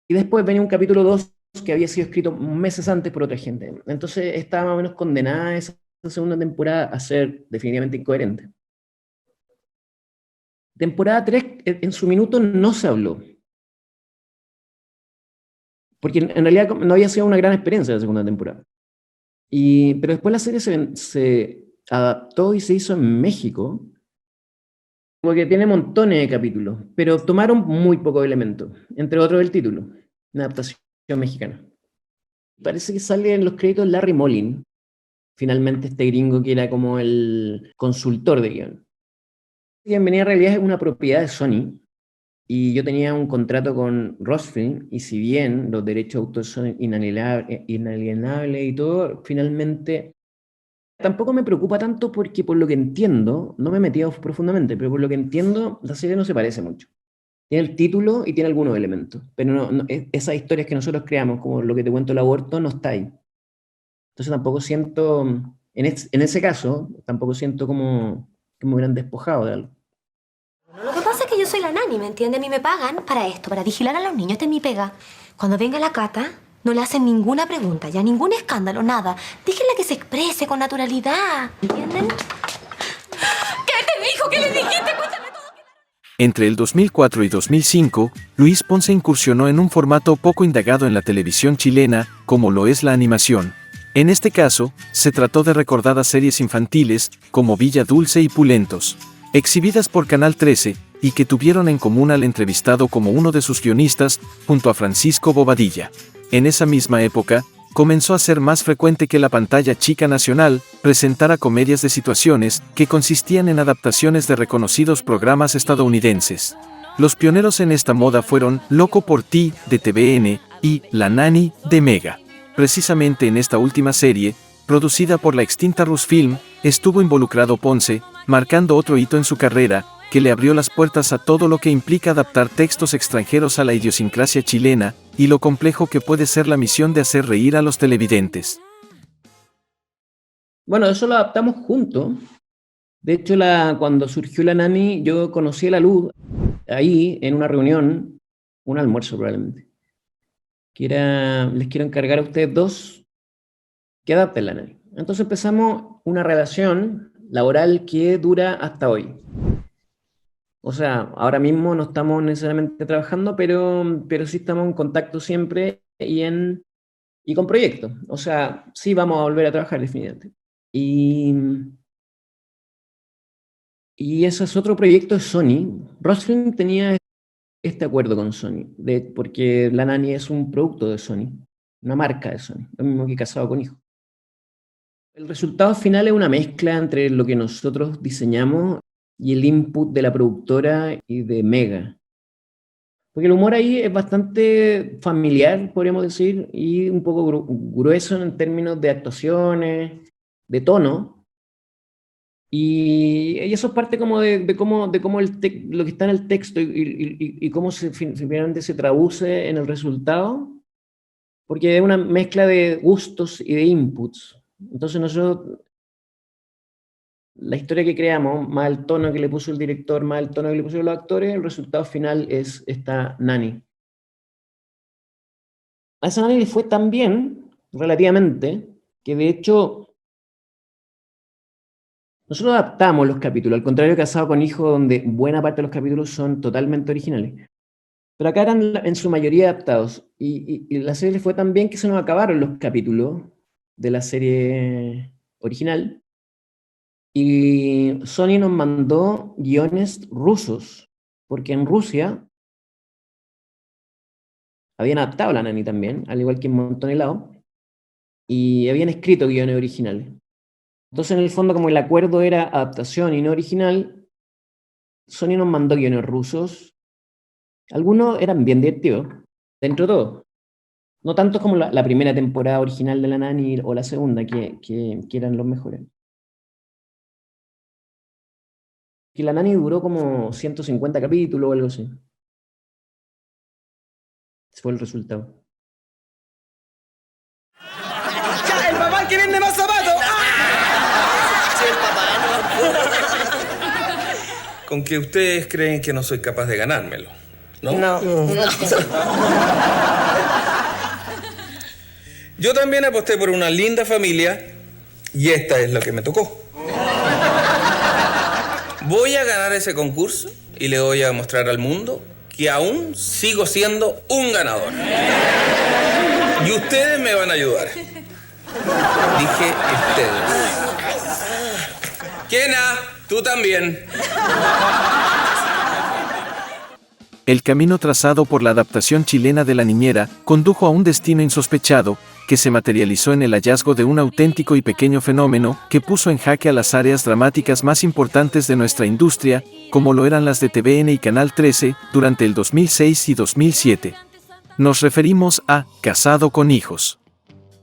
Y después venía un capítulo 2 que había sido escrito meses antes por otra gente. Entonces estaba más o menos condenada esa segunda temporada a ser definitivamente incoherente. Temporada 3, en su minuto no se habló. Porque en realidad no había sido una gran experiencia la segunda temporada. Pero después la serie se adaptó y se hizo en México, porque tiene montones de capítulos, pero tomaron muy pocos elementos, entre otros el título, una adaptación mexicana. Parece que sale en los créditos Larry Mollin, finalmente este gringo que era como el consultor de guión. Bienvenida en realidad es una propiedad de Sony, y yo tenía un contrato con Rosfilm, y si bien los derechos de autor son inalienables y todo, finalmente tampoco me preocupa tanto porque por lo que entiendo, no me he metido profundamente, pero por lo que entiendo, la serie no se parece mucho. Tiene el título y tiene algunos elementos, pero esas historias que nosotros creamos, como lo que te cuento el aborto, no está ahí. Entonces tampoco siento, en ese caso, tampoco siento como que me hubieran despojado de algo. Lo que pasa es que yo soy la nani, ¿me entiendes? A mí me pagan para esto, para vigilar a los niños. Esta es mi pega. Cuando venga la Cata, no le hacen ninguna pregunta, ya ningún escándalo, nada. Déjenla que se exprese con naturalidad, ¿entienden? ¿Qué te dijo? ¿Qué le dijiste? Cuéntame todo. Entre el 2004 y 2005, Luis Ponce incursionó en un formato poco indagado en la televisión chilena, como lo es la animación. En este caso, se trató de recordadas series infantiles, como Villa Dulce y Pulentos, exhibidas por Canal 13, y que tuvieron en común al entrevistado como uno de sus guionistas, junto a Francisco Bobadilla. En esa misma época, comenzó a ser más frecuente que la pantalla chica nacional presentara comedias de situaciones que consistían en adaptaciones de reconocidos programas estadounidenses. Los pioneros en esta moda fueron Loco por Ti, de TVN, y La Nani, de Mega. Precisamente en esta última serie, producida por la extinta Rusfilm, estuvo involucrado Ponce, marcando otro hito en su carrera, que le abrió las puertas a todo lo que implica adaptar textos extranjeros a la idiosincrasia chilena, y lo complejo que puede ser la misión de hacer reír a los televidentes. Bueno, eso lo adaptamos juntos. De hecho, cuando surgió La Nani, yo conocí a la Luz ahí, en una reunión, un almuerzo probablemente, que era, les quiero encargar a ustedes dos que adapten La Nani. Entonces empezamos una relación laboral que dura hasta hoy. O sea, ahora mismo no estamos necesariamente trabajando, pero sí estamos en contacto siempre y con proyectos. O sea, sí vamos a volver a trabajar definitivamente. Y ese es otro proyecto de Sony. Rusfilm tenía este acuerdo con Sony, porque La Nani es un producto de Sony, una marca de Sony, lo mismo que Casado con Hijos. El resultado final es una mezcla entre lo que nosotros diseñamos y el input de la productora y de Mega. Porque el humor ahí es bastante familiar, podríamos decir, y un poco grueso en términos de actuaciones, de tono. Y eso es parte como de cómo lo que está en el texto y cómo finalmente se traduce en el resultado, porque es una mezcla de gustos y de inputs. Entonces nosotros, la historia que creamos, más el tono que le puso el director, más el tono que le pusieron los actores, el resultado final es esta Nani. A esa Nani le fue tan bien, relativamente, que de hecho nosotros adaptamos los capítulos, al contrario que Casado con Hijos, donde buena parte de los capítulos son totalmente originales. Pero acá eran en su mayoría adaptados, y la serie le fue tan bien que se nos acabaron los capítulos de la serie original, y Sony nos mandó guiones rusos, porque en Rusia habían adaptado La Nani también, al igual que en Montón Helado, y habían escrito guiones originales. Entonces, en el fondo, como el acuerdo era adaptación y no original, Sony nos mandó guiones rusos. Algunos eran bien divertidos, dentro de todo. No tanto como la primera temporada original de La Nani o la segunda, que eran los mejores. Que La Nani duró como 150 capítulos o algo así. Ese fue el resultado. ¡Ya, el papá que vende más zapatos! Sí, el papá. Con que ustedes creen que no soy capaz de ganármelo, ¿no? No. Yo también aposté por una linda familia y esta es lo que me tocó. Voy a ganar ese concurso y le voy a mostrar al mundo que aún sigo siendo un ganador. Y ustedes me van a ayudar. Dije ustedes. Kena, tú también. El camino trazado por la adaptación chilena de La Niñera condujo a un destino insospechado, que se materializó en el hallazgo de un auténtico y pequeño fenómeno que puso en jaque a las áreas dramáticas más importantes de nuestra industria, como lo eran las de TVN y Canal 13, durante el 2006 y 2007. Nos referimos a Casado con Hijos.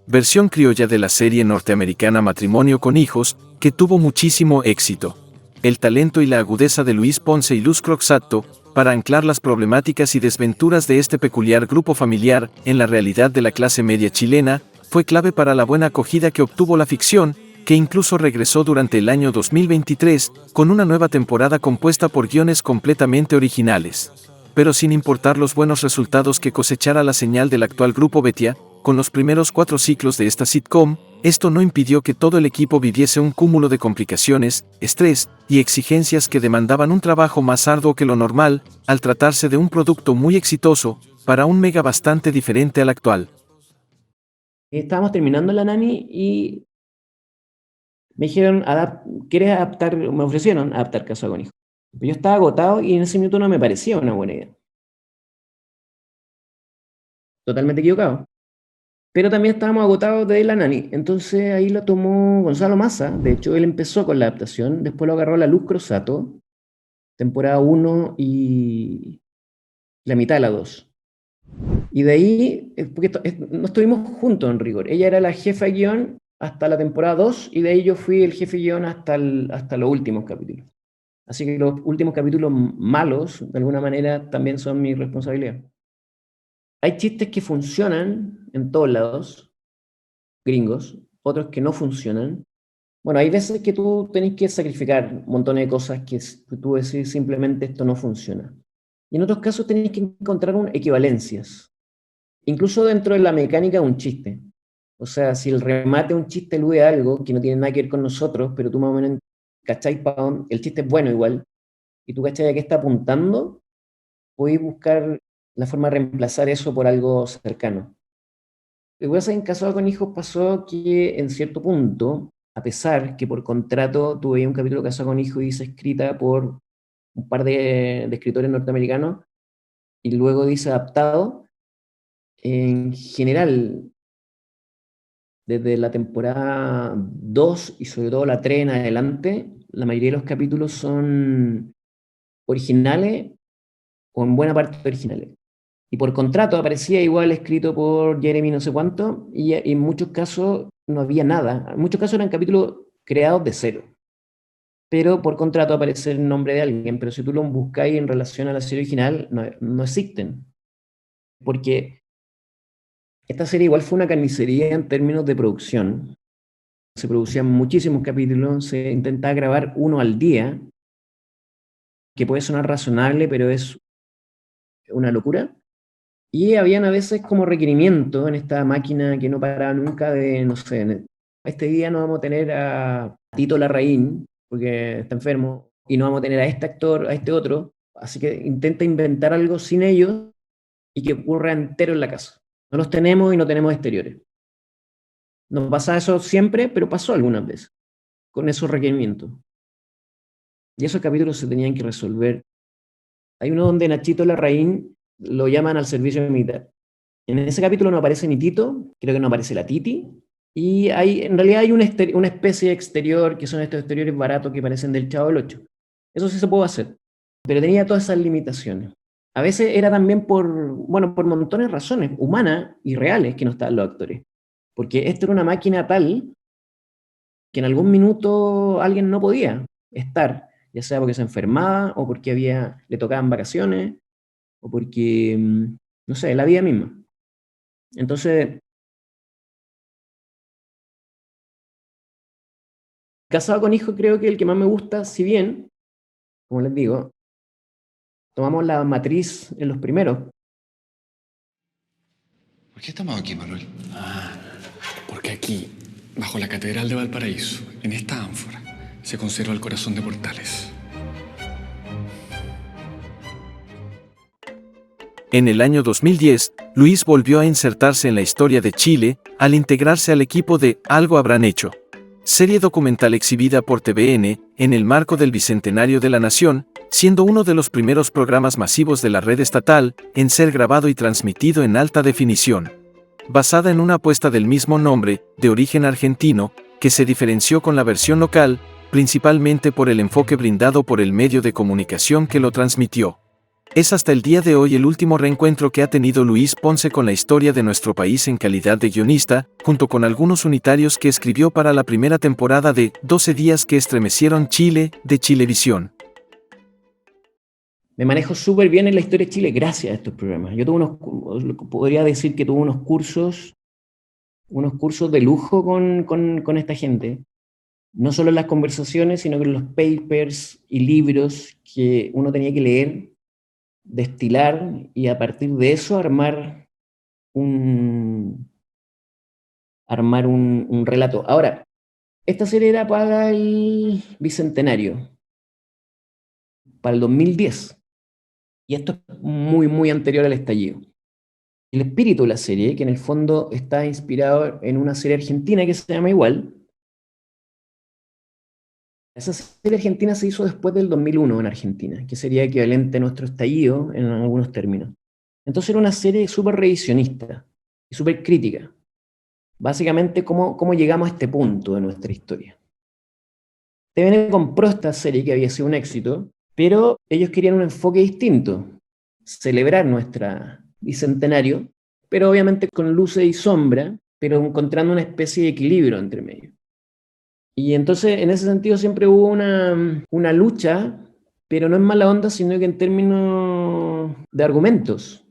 Versión criolla de la serie norteamericana Matrimonio con Hijos, que tuvo muchísimo éxito. El talento y la agudeza de Luis Ponce y Luz Croxatto, para anclar las problemáticas y desventuras de este peculiar grupo familiar en la realidad de la clase media chilena, fue clave para la buena acogida que obtuvo la ficción, que incluso regresó durante el año 2023, con una nueva temporada compuesta por guiones completamente originales. Pero sin importar los buenos resultados que cosechara la señal del actual grupo Betia, con los primeros 4 ciclos de esta sitcom, esto no impidió que todo el equipo viviese un cúmulo de complicaciones, estrés y exigencias que demandaban un trabajo más arduo que lo normal, al tratarse de un producto muy exitoso, para un Mega bastante diferente al actual. Estábamos terminando La Nani y me dijeron, ¿quieres adaptar? Me ofrecieron adaptar Casado con Hijos. Pero yo estaba agotado y en ese minuto no me parecía una buena idea. Totalmente equivocado. Pero también estábamos agotados de La Nani. Entonces ahí lo tomó Gonzalo Massa. De hecho, él empezó con la adaptación. Después lo agarró la Luz Crosato, temporada 1 y la mitad de la 2. Y de ahí, porque no estuvimos juntos en rigor. Ella era la jefa de guión hasta la temporada 2 y de ahí yo fui el jefe de guión hasta los últimos capítulos. Así que los últimos capítulos malos, de alguna manera, también son mi responsabilidad. Hay chistes que funcionan en todos lados, gringos, otros que no funcionan. Bueno, hay veces que tú tenés que sacrificar un montón de cosas que tú decís simplemente esto no funciona. Y en otros casos tenés que encontrar equivalencias, incluso dentro de la mecánica de un chiste. O sea, si el remate de un chiste elude algo que no tiene nada que ver con nosotros, pero tú más o menos cachai, el chiste es bueno igual, y tú cachai a qué está apuntando, podéis buscar la forma de reemplazar eso por algo cercano. Lo que pasa en Casado con Hijos pasó que en cierto punto, a pesar que por contrato tuve un capítulo de Casado con Hijos y dice escrita por un par de escritores norteamericanos, y luego dice adaptado, en general, desde la temporada 2 y sobre todo la 3 en adelante, la mayoría de los capítulos son originales o en buena parte originales. Y por contrato aparecía igual escrito por Jeremy no sé cuánto, y en muchos casos no había nada. En muchos casos eran capítulos creados de cero. Pero por contrato aparece el nombre de alguien, pero si tú lo buscáis en relación a la serie original, no existen. Porque esta serie igual fue una carnicería en términos de producción. Se producían muchísimos capítulos, se intentaba grabar uno al día, que puede sonar razonable, pero es una locura. Y habían a veces como requerimientos en esta máquina que no paraba nunca de, no sé, este día no vamos a tener a Tito Larraín, porque está enfermo, y no vamos a tener a este actor, a este otro, así que intenta inventar algo sin ellos y que ocurra entero en la casa. No los tenemos y no tenemos exteriores. No pasa eso siempre, pero pasó algunas veces, con esos requerimientos. Y esos capítulos se tenían que resolver. Hay uno donde Nachito Larraín lo llaman al servicio militar. En ese capítulo no aparece ni Tito, creo que no aparece la Titi, y en realidad hay una especie de exterior, que son estos exteriores baratos que parecen del Chavo del 8. Eso sí se puede hacer, pero tenía todas esas limitaciones. A veces era también por montones de razones humanas y reales que no estaban los actores. Porque esto era una máquina tal que en algún minuto alguien no podía estar, ya sea porque se enfermaba o porque le tocaban vacaciones, o porque, no sé, la vida misma. Entonces, Casado con Hijos creo que el que más me gusta, si bien, como les digo, tomamos la matriz en los primeros. ¿Por qué estamos aquí, Manuel? Porque aquí, bajo la Catedral de Valparaíso, en esta ánfora, se conserva el corazón de Portales. En el año 2010, Luis volvió a insertarse en la historia de Chile al integrarse al equipo de Algo Habrán Hecho, serie documental exhibida por TVN en el marco del Bicentenario de la Nación, siendo uno de los primeros programas masivos de la red estatal en ser grabado y transmitido en alta definición. Basada en una apuesta del mismo nombre, de origen argentino, que se diferenció con la versión local, principalmente por el enfoque brindado por el medio de comunicación que lo transmitió. Es hasta el día de hoy el último reencuentro que ha tenido Luis Ponce con la historia de nuestro país en calidad de guionista, junto con algunos unitarios que escribió para la primera temporada de 12 días que estremecieron Chile, de Chilevisión. Me manejo súper bien en la historia de Chile gracias a estos programas. Yo podría decir que tuve unos cursos de lujo con esta gente. No solo en las conversaciones, sino que en los papers y libros que uno tenía que leer, destilar y a partir de eso armar un relato. Ahora, esta serie era para el Bicentenario, para el 2010. Y esto es muy, muy anterior al estallido. El espíritu de la serie, que en el fondo está inspirado en una serie argentina que se llama igual. Esa serie argentina se hizo después del 2001 en Argentina, que sería equivalente a nuestro estallido en algunos términos. Entonces era una serie súper revisionista y súper crítica. básicamente cómo llegamos a este punto de nuestra historia. TVN compró esta serie que había sido un éxito, pero ellos querían un enfoque distinto, celebrar nuestro bicentenario, pero obviamente con luces y sombra, pero encontrando una especie de equilibrio entre medio. Y entonces, en ese sentido, siempre hubo una lucha, pero no en mala onda, sino que en términos de argumentos.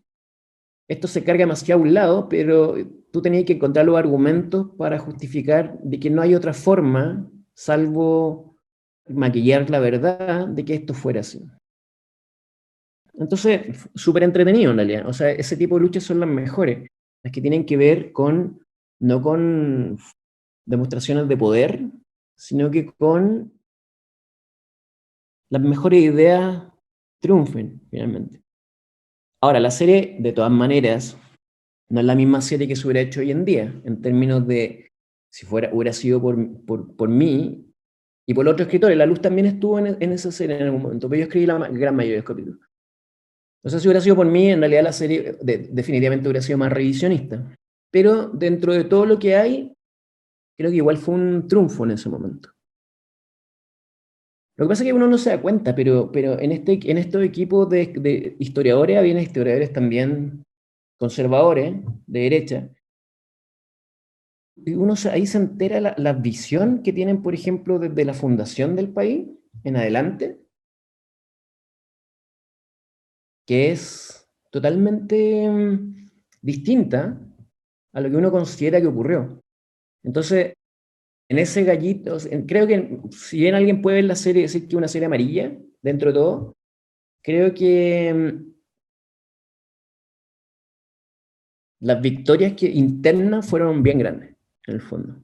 Esto se carga demasiado a un lado, pero tú tenías que encontrar los argumentos para justificar de que no hay otra forma, salvo maquillar la verdad, de que esto fuera así. Entonces, súper entretenido en realidad. O sea, ese tipo de luchas son las mejores, las que tienen que ver no con demostraciones de poder, sino que con las mejores ideas triunfen, finalmente. Ahora, la serie, de todas maneras, no es la misma serie que se hubiera hecho hoy en día, en términos de si hubiera sido por mí y por los otros escritores. La Luz también estuvo en esa serie en algún momento, pero yo escribí la gran mayoría de los capítulos. No sé si hubiera sido por mí, en realidad la serie definitivamente hubiera sido más revisionista. Pero dentro de todo lo que hay, creo que igual fue un triunfo en ese momento. Lo que pasa es que uno no se da cuenta, pero en estos equipos de historiadores, había historiadores también conservadores, de derecha, y uno ahí se entera la visión que tienen, por ejemplo, desde la fundación del país en adelante, que es totalmente distinta a lo que uno considera que ocurrió. Entonces, en ese gallito, creo que si bien alguien puede ver la serie y decir que es una serie amarilla, dentro de todo, creo que las victorias internas fueron bien grandes, en el fondo.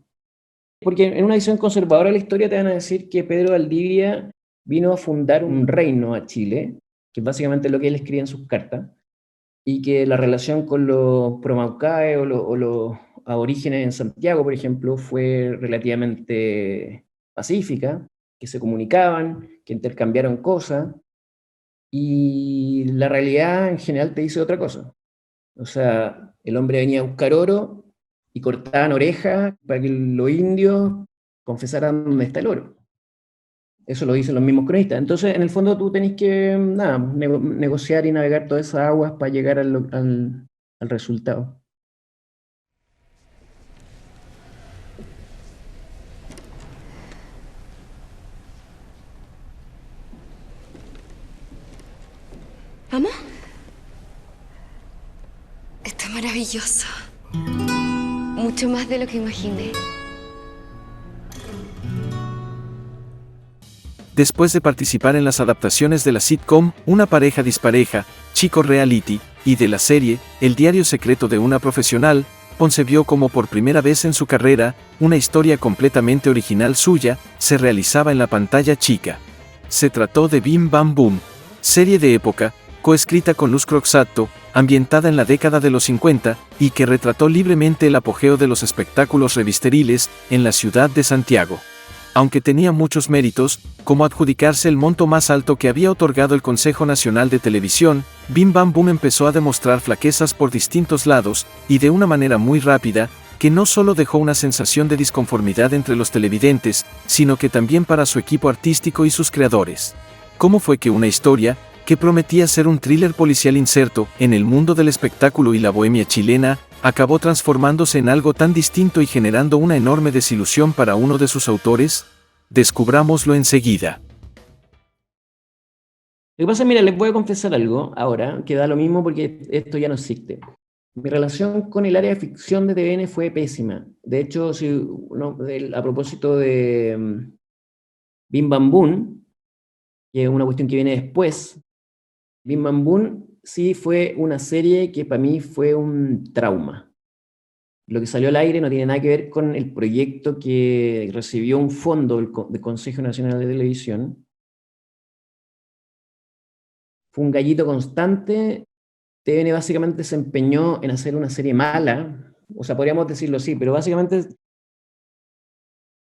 Porque en una visión conservadora de la historia te van a decir que Pedro Valdivia vino a fundar un reino a Chile, que es básicamente lo que él escribe en sus cartas, y que la relación con los promaucaes o los aborígenes en Santiago, por ejemplo, fue relativamente pacífica, que se comunicaban, que intercambiaron cosas, y la realidad en general te dice otra cosa. O sea, el hombre venía a buscar oro y cortaban orejas para que los indios confesaran dónde está el oro. Eso lo dicen los mismos cronistas. Entonces, en el fondo tú tenés que negociar y navegar todas esas aguas para llegar al resultado. ¿Vamos? Esto es maravilloso. Mucho más de lo que imaginé. Después de participar en las adaptaciones de la sitcom Una pareja dispareja, Chico Reality, y de la serie El diario secreto de una profesional, Ponce vio como por primera vez en su carrera, una historia completamente original suya, se realizaba en la pantalla chica. Se trató de Bim Bam Boom, serie de época, coescrita con Luz Croxatto, ambientada en la década de los 50, y que retrató libremente el apogeo de los espectáculos revisteriles en la ciudad de Santiago. Aunque tenía muchos méritos, como adjudicarse el monto más alto que había otorgado el Consejo Nacional de Televisión, Bim Bam Boom empezó a demostrar flaquezas por distintos lados, y de una manera muy rápida, que no solo dejó una sensación de disconformidad entre los televidentes, sino que también para su equipo artístico y sus creadores. ¿Cómo fue que una historia, que prometía ser un thriller policial inserto en el mundo del espectáculo y la bohemia chilena, acabó transformándose en algo tan distinto y generando una enorme desilusión para uno de sus autores? Descubrámoslo enseguida. Lo que pasa es, mira, les voy a confesar algo ahora, que da lo mismo porque esto ya no existe. Mi relación con el área de ficción de TVN fue pésima. De hecho, a propósito de Bim Bam Boom, que es una cuestión que viene después, Bim Bam Boom sí fue una serie que para mí fue un trauma. Lo que salió al aire no tiene nada que ver con el proyecto que recibió un fondo del Consejo Nacional de Televisión. Fue un gallito constante. TVN básicamente se empeñó en hacer una serie mala, o sea, podríamos decirlo así, pero básicamente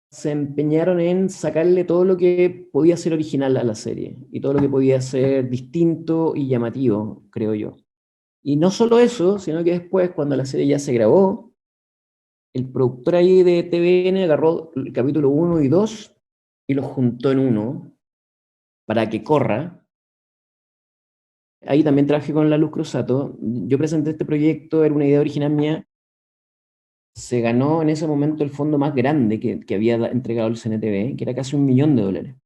se empeñaron en sacarle todo lo que podía ser original a la serie, y todo lo que podía ser distinto y llamativo, creo yo. Y no solo eso, sino que después, cuando la serie ya se grabó, el productor ahí de TVN agarró el capítulo 1 y 2 y los juntó en uno para que corra. Ahí también trabajé con la Luz Cruzato. Yo presenté este proyecto, era una idea original mía. Se ganó en ese momento el fondo más grande que había entregado el CNTV, que era casi $1 millón.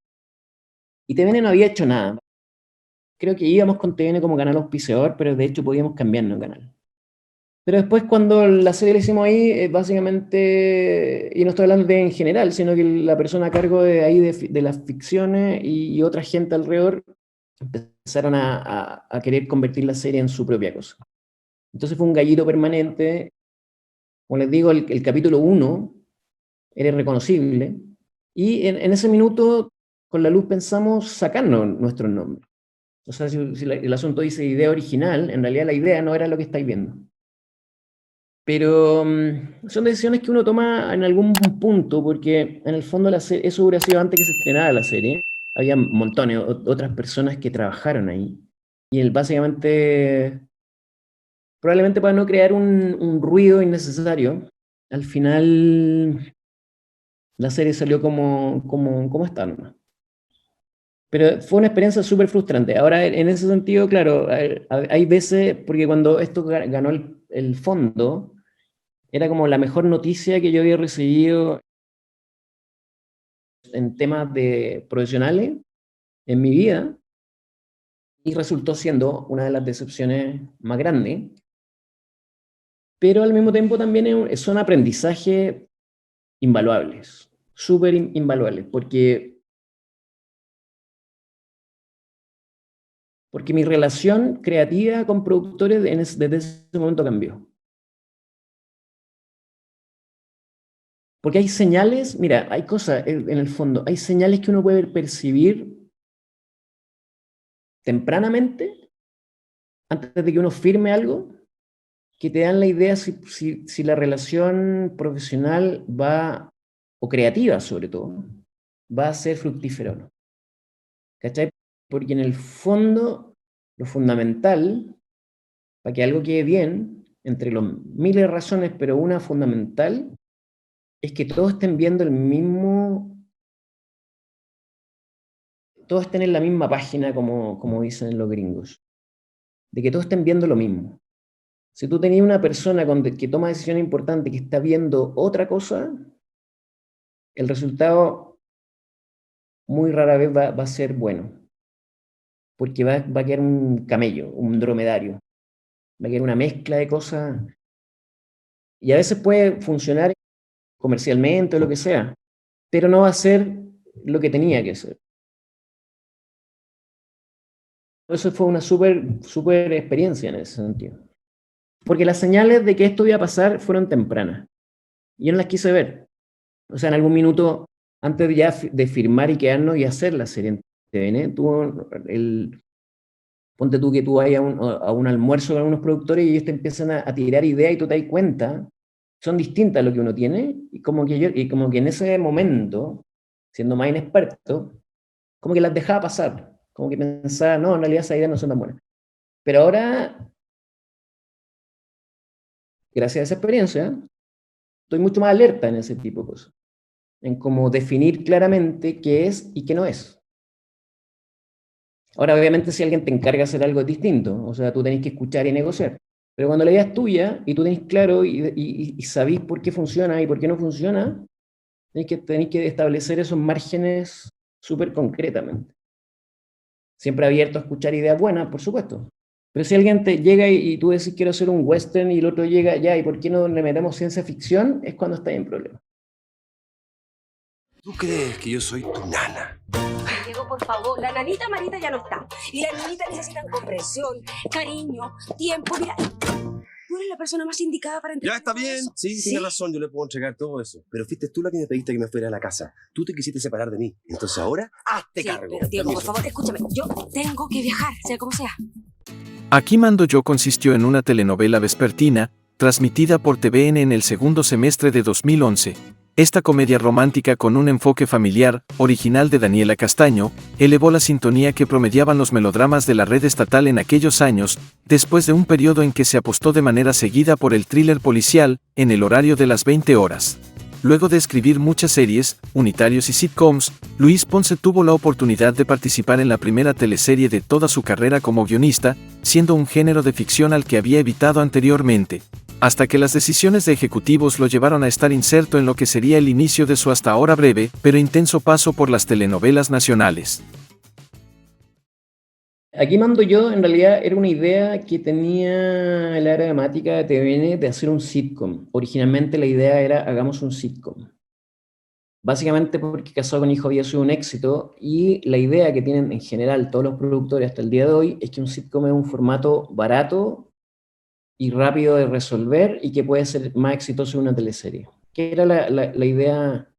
Y TVN no había hecho nada. Creo que íbamos con TVN como canal auspiciador, pero de hecho podíamos cambiarnos de canal. Pero después cuando la serie la hicimos ahí, básicamente, y no estoy hablando de en general, sino que la persona a cargo de ahí de las ficciones y otra gente alrededor empezaron a querer convertir la serie en su propia cosa. Entonces fue un gallito permanente. Como les digo, el capítulo 1 era irreconocible, y en ese minuto con la Luz pensamos sacarnos nuestros nombres. O sea, si el asunto dice idea original, en realidad la idea no era lo que estáis viendo. Pero son decisiones que uno toma en algún punto, porque en el fondo eso hubiera sido antes que se estrenara la serie. Había montones de otras personas que trabajaron ahí. Y él básicamente, probablemente para no crear un ruido innecesario, al final la serie salió como está nomás. Pero fue una experiencia súper frustrante. Ahora, en ese sentido, claro, hay veces, porque cuando esto ganó el fondo, era como la mejor noticia que yo había recibido en temas de profesionales en mi vida, y resultó siendo una de las decepciones más grandes. Pero al mismo tiempo también son aprendizajes invaluables, súper invaluables, porque mi relación creativa con productores desde ese momento cambió. Porque hay señales, mira, hay cosas en el fondo, hay señales que uno puede percibir tempranamente, antes de que uno firme algo, que te dan la idea si la relación profesional o creativa sobre todo, va a ser fructífera o no. ¿Cachai? Porque en el fondo, lo fundamental, para que algo quede bien, entre los miles de razones, pero una fundamental, es que todos estén viendo todos estén en la misma página, como dicen los gringos. De que todos estén viendo lo mismo. Si tú tenías una persona que toma decisiones importantes que está viendo otra cosa, el resultado muy rara vez va a ser bueno. Porque va a quedar un camello, un dromedario. Va a quedar una mezcla de cosas. Y a veces puede funcionar comercialmente o lo que sea, pero no va a ser lo que tenía que ser. Eso fue una súper experiencia en ese sentido. Porque las señales de que esto iba a pasar fueron tempranas. Y yo no las quise ver. O sea, en algún minuto, antes de firmar y quedarnos y hacer la serie en TVN, ponte tú que tú vayas a un almuerzo con unos productores y ellos te empiezan a tirar ideas y tú te das cuenta, son distintas a lo que uno tiene, y como que en ese momento, siendo más inexperto, como que las dejaba pasar, como que pensaba, no, en realidad esas ideas no son tan buenas. Pero ahora, gracias a esa experiencia, estoy mucho más alerta en ese tipo de cosas, en cómo definir claramente qué es y qué no es. Ahora, obviamente, si alguien te encarga de hacer algo es distinto, o sea, tú tenés que escuchar y negociar. Pero cuando la idea es tuya y tú tenés claro y sabés por qué funciona y por qué no funciona, tenés que establecer esos márgenes súper concretamente. Siempre abierto a escuchar ideas buenas, por supuesto. Pero si alguien te llega y tú decís quiero hacer un western y el otro llega ya, ¿y por qué no le metemos ciencia ficción? Es cuando está en problema. ¿Tú crees que yo soy tu nana? Diego, por favor, la nanita Marita ya no está. Y las niñitas necesitan comprensión, cariño, tiempo. Mira, tú eres la persona más indicada para entender. Ya está bien. Sí, tienes razón, yo le puedo entregar todo eso. Pero fuiste tú la que me pediste que me fuera a la casa. Tú te quisiste separar de mí. Entonces ahora, hazte cargo. Pero Diego, por favor, escúchame. Yo tengo que viajar, sea como sea. Aquí Mando Yo consistió en una telenovela vespertina, transmitida por TVN en el segundo semestre de 2011. Esta comedia romántica con un enfoque familiar, original de Daniela Castaño, elevó la sintonía que promediaban los melodramas de la red estatal en aquellos años, después de un periodo en que se apostó de manera seguida por el thriller policial, en el horario de las 20 horas. Luego de escribir muchas series, unitarios y sitcoms, Luis Ponce tuvo la oportunidad de participar en la primera teleserie de toda su carrera como guionista, siendo un género de ficción al que había evitado anteriormente, hasta que las decisiones de ejecutivos lo llevaron a estar inserto en lo que sería el inicio de su hasta ahora breve, pero intenso paso por las telenovelas nacionales. Aquí mando yo, en realidad era una idea que tenía el área dramática de TVN de hacer un sitcom. Originalmente la idea era hagamos un sitcom. Básicamente porque Casado con Hijo había sido un éxito y la idea que tienen en general todos los productores hasta el día de hoy es que un sitcom es un formato barato y rápido de resolver y que puede ser más exitoso en una teleserie. Que era la idea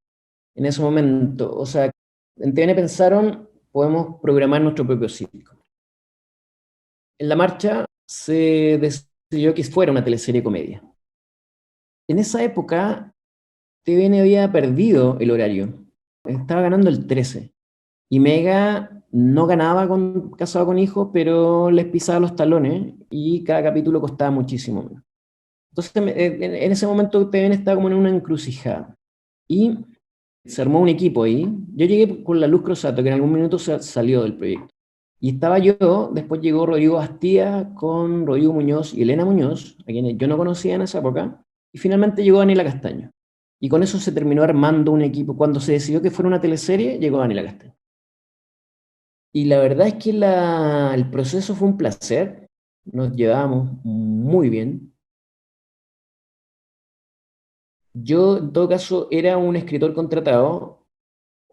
en ese momento. O sea, en TVN pensaron, podemos programar nuestro propio sitcom. En la marcha se decidió que fuera una teleserie comedia. En esa época, TVN había perdido el horario. Estaba ganando el 13. Y Mega no ganaba con Casado con Hijo, pero les pisaba los talones y cada capítulo costaba muchísimo menos. Entonces, en ese momento TVN estaba como en una encrucijada. Y se armó un equipo ahí. Yo llegué con la Luz Crosato, que en algún minuto salió del proyecto. Y estaba yo, después llegó Rodrigo Bastía con Rodrigo Muñoz y Elena Muñoz, a quienes yo no conocía en esa época, y finalmente llegó Daniela Castaño. Y con eso se terminó armando un equipo. Cuando se decidió que fuera una teleserie, llegó Daniela Castaño. Y la verdad es que el proceso fue un placer, nos llevábamos muy bien. Yo, en todo caso, era un escritor contratado.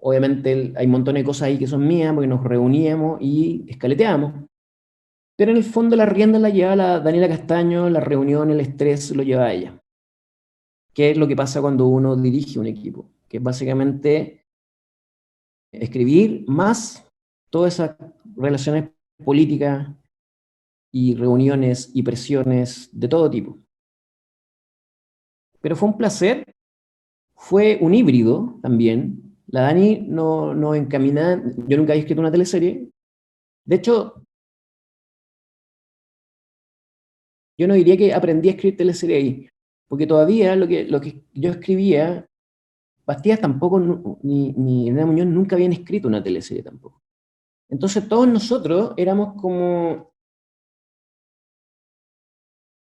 Obviamente hay un montón de cosas ahí que son mías, porque nos reuníamos y escaleteábamos. Pero en el fondo la rienda la llevaba la Daniela Castaño, la reunión, el estrés lo llevaba ella. ¿Qué es lo que pasa cuando uno dirige un equipo? Que es básicamente escribir más todas esas relaciones políticas y reuniones y presiones de todo tipo. Pero fue un placer, fue un híbrido también. La Dani no encamina, yo nunca había escrito una teleserie. De hecho, yo no diría que aprendí a escribir teleserie ahí, porque todavía lo que yo escribía, Bastías tampoco, ni Elena Muñoz nunca habían escrito una teleserie tampoco. Entonces todos nosotros éramos como...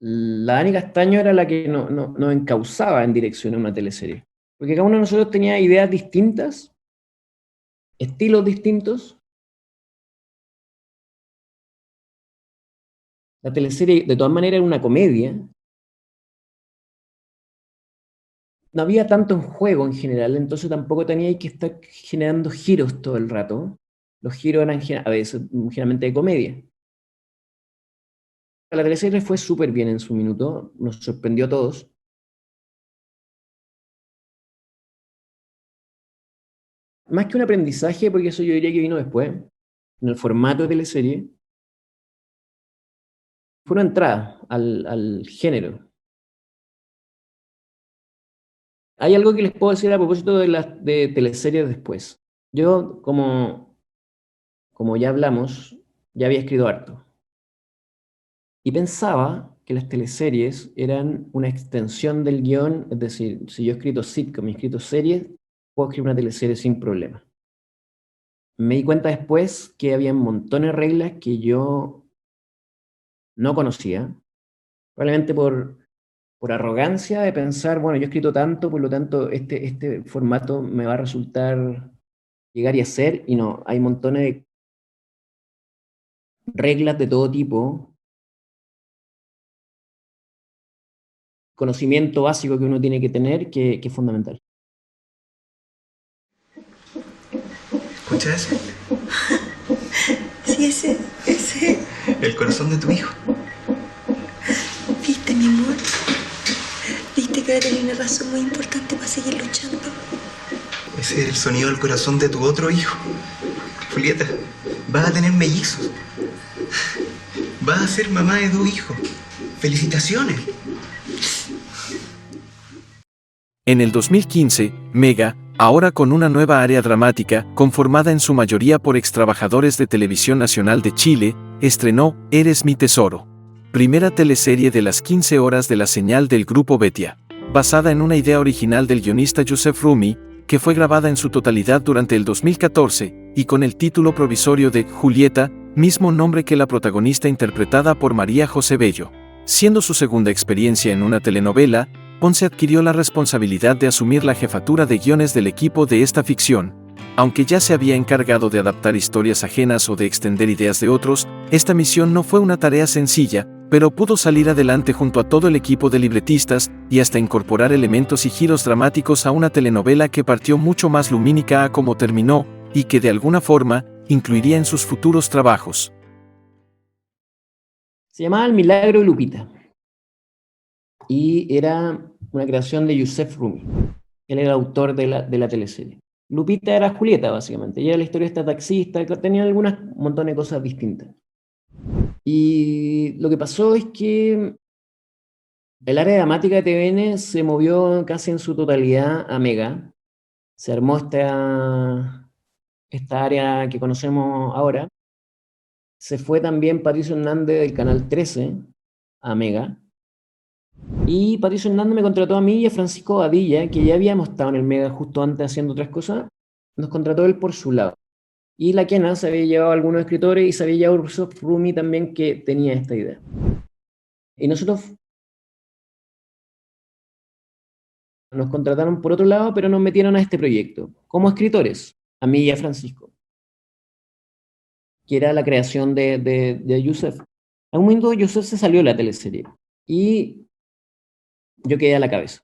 La Dani Castaño era la que nos encauzaba en dirección a una teleserie. Porque cada uno de nosotros tenía ideas distintas, estilos distintos. La teleserie, de todas maneras, era una comedia. No había tanto en juego en general, entonces tampoco tenía que estar generando giros todo el rato. Los giros eran a veces generalmente de comedia. La teleserie fue súper bien en su minuto, nos sorprendió a todos. Más que un aprendizaje, porque eso yo diría que vino después, en el formato de teleserie, fue una entrada al género. Hay algo que les puedo decir a propósito de teleseries después. Yo, como ya hablamos, ya había escrito harto. Y pensaba que las teleseries eran una extensión del guión, es decir, si yo he escrito sitcom y he escrito series, puedo escribir una teleserie sin problema. Me di cuenta después que había montones de reglas que yo no conocía, probablemente por arrogancia de pensar, bueno, yo he escrito tanto, por lo tanto este formato me va a resultar llegar y hacer, y no, hay montones de reglas de todo tipo, conocimiento básico que uno tiene que tener, que es fundamental. ¿Escuchas eso? Sí, ese. El corazón de tu hijo. ¿Viste, mi amor? ¿Viste que ahora tenía una razón muy importante para seguir luchando? Ese es el sonido del corazón de tu otro hijo. Julieta, vas a tener mellizos. Vas a ser mamá de 2 hijos. ¡Felicitaciones! En el 2015, Mega, ahora con una nueva área dramática, conformada en su mayoría por extrabajadores de Televisión Nacional de Chile, estrenó Eres mi tesoro, primera teleserie de las 15 horas de la señal del Grupo Betia, basada en una idea original del guionista Youssef Rumi, que fue grabada en su totalidad durante el 2014, y con el título provisorio de Julieta, mismo nombre que la protagonista interpretada por María José Bello. Siendo su segunda experiencia en una telenovela, Ponce adquirió la responsabilidad de asumir la jefatura de guiones del equipo de esta ficción. Aunque ya se había encargado de adaptar historias ajenas o de extender ideas de otros, esta misión no fue una tarea sencilla, pero pudo salir adelante junto a todo el equipo de libretistas y hasta incorporar elementos y giros dramáticos a una telenovela que partió mucho más lumínica a como terminó, y que de alguna forma incluiría en sus futuros trabajos. Se llamaba El Milagro de Lupita. Y era una creación de Youssef Rumi. Él era el autor de la teleserie. Lupita era Julieta, básicamente. Ella era la historia de esta taxista, que tenía un montón de cosas distintas. Y lo que pasó es que el área dramática de TVN se movió casi en su totalidad a Mega. Se armó esta área que conocemos ahora. Se fue también Patricio Hernández del Canal 13 a Mega. Y Patricio Hernández me contrató a mí y a Francisco Badilla, que ya habíamos estado en el Mega justo antes haciendo otras cosas. Nos contrató él por su lado. Y la Kena se había llevado a algunos escritores y se había llevado a Youssef Rumi también, que tenía esta idea. Y nosotros nos contrataron por otro lado, pero nos metieron a este proyecto como escritores, a mí y a Francisco, que era la creación de Youssef. En un momento Youssef se salió de la teleserie y yo quedé a la cabeza.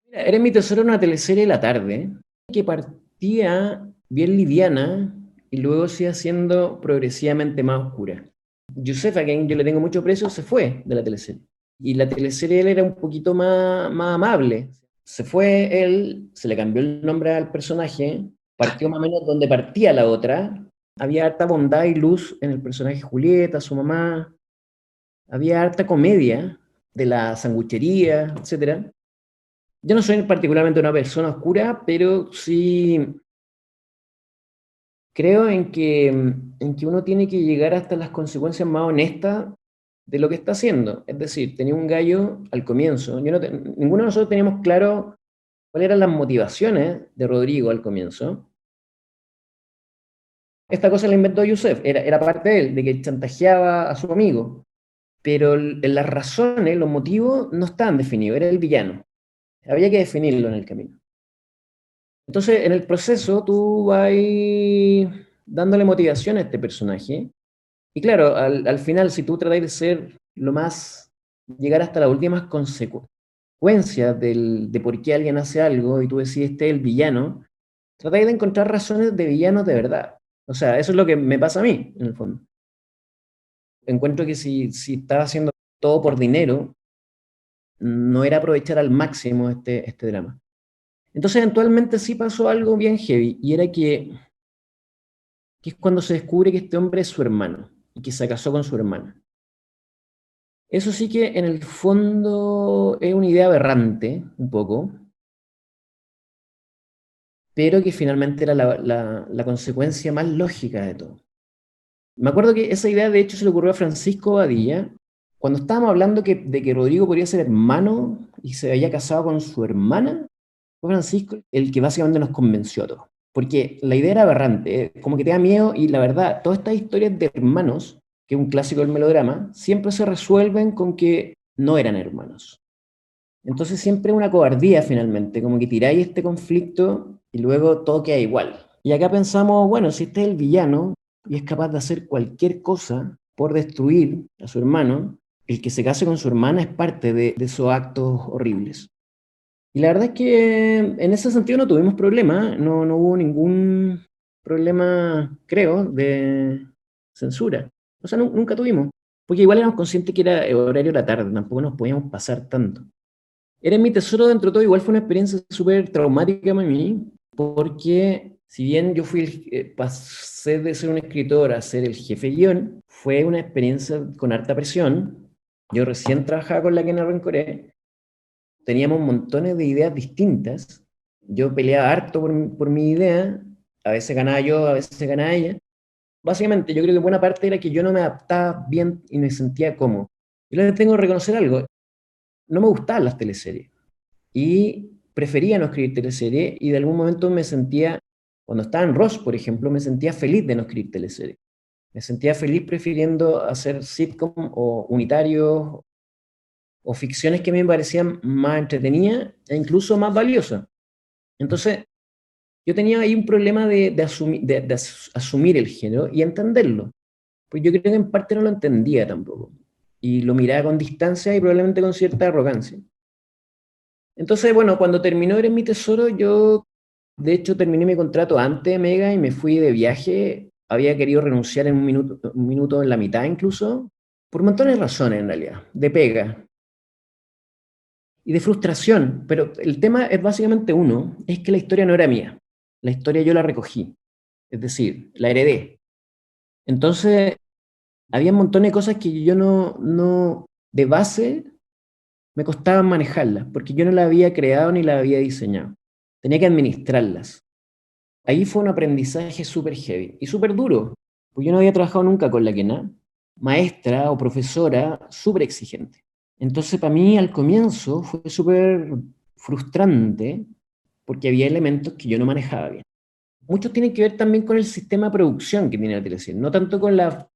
Mira, Eres mi tesoro, una teleserie de la tarde que partía bien liviana y luego se iba haciendo progresivamente más oscura. Youssef, a quien yo le tengo mucho precio, se fue de la teleserie. Y la teleserie él era un poquito más amable. Se fue él, se le cambió el nombre al personaje, partió más o menos donde partía la otra. Había harta bondad y luz en el personaje Julieta, su mamá. Había harta comedia de la sanguchería, etc. Yo no soy particularmente una persona oscura, pero sí creo en que uno tiene que llegar hasta las consecuencias más honestas de lo que está haciendo. Es decir, tenía un gallo al comienzo. Ninguno de nosotros teníamos claro cuáles eran las motivaciones de Rodrigo al comienzo. Esta cosa la inventó Youssef, era parte de él, de que chantajeaba a su amigo. Pero las razones, los motivos no estaban definidos, era el villano. Había que definirlo en el camino. Entonces, en el proceso, tú vas dándole motivación a este personaje. Y claro, al final, si tú tratas de ser llegar hasta las últimas consecuencias de por qué alguien hace algo y tú decís, este es el villano, tratáis de encontrar razones de villanos de verdad. O sea, eso es lo que me pasa a mí, en el fondo. Encuentro que si estaba haciendo todo por dinero, no era aprovechar al máximo este drama. Entonces, eventualmente sí pasó algo bien heavy, y era que es cuando se descubre que este hombre es su hermano, y que se casó con su hermana. Eso sí que en el fondo es una idea aberrante, un poco, pero que finalmente era la consecuencia más lógica de todo. Me acuerdo que esa idea de hecho se le ocurrió a Francisco Badilla, cuando estábamos hablando de que Rodrigo podría ser hermano y se había casado con su hermana. Fue Francisco el que básicamente nos convenció a todos. Porque la idea era aberrante, como que te da miedo, y la verdad, todas estas historias de hermanos, que es un clásico del melodrama, siempre se resuelven con que no eran hermanos. Entonces siempre es una cobardía finalmente, como que tiráis este conflicto y luego todo queda igual. Y acá pensamos, bueno, si este es el villano y es capaz de hacer cualquier cosa por destruir a su hermano, el que se case con su hermana es parte de esos actos horribles. Y la verdad es que en ese sentido no tuvimos problema, no hubo ningún problema, creo, de censura. O sea, nunca tuvimos, porque igual éramos conscientes que era el horario de la tarde, tampoco nos podíamos pasar tanto. Eres mi tesoro, dentro de todo, igual fue una experiencia súper traumática para mí, porque si bien yo pasé de ser un escritor a ser el jefe de guión, fue una experiencia con harta presión. Yo recién trabajaba con la Kena Rencoré, teníamos montones de ideas distintas. Yo peleaba harto por mi idea, a veces ganaba yo, a veces ganaba ella. Básicamente, yo creo que buena parte era que yo no me adaptaba bien y me sentía cómodo. Y luego tengo que reconocer algo, no me gustaban las teleseries. Y prefería no escribir teleseries, y de algún momento me sentía, cuando estaba en Ross, por ejemplo, me sentía feliz de no escribir teleseries. Me sentía feliz prefiriendo hacer sitcom o unitarios o ficciones que a mí me parecían más entretenidas e incluso más valiosas. Entonces, yo tenía ahí un problema de asumir el género y entenderlo. Pues yo creo que en parte no lo entendía tampoco. Y lo miraba con distancia y probablemente con cierta arrogancia. Entonces, bueno, cuando terminó Eres mi tesoro, yo de hecho terminé mi contrato antes de Mega y me fui de viaje. Había querido renunciar en un minuto en la mitad incluso, por montones de razones en realidad, de pega y de frustración. Pero el tema es básicamente uno, es que la historia no era mía. La historia yo la recogí, es decir, la heredé. Entonces, había un montón de cosas que yo no de base, me costaba manejarlas, porque yo no la había creado ni la había diseñado. Tenía que administrarlas. Ahí fue un aprendizaje súper heavy y súper duro, porque yo no había trabajado nunca con la Kena, maestra o profesora súper exigente. Entonces, para mí, al comienzo, fue súper frustrante, porque había elementos que yo no manejaba bien. Muchos tienen que ver también con el sistema de producción que tiene la teleserie, no tanto con los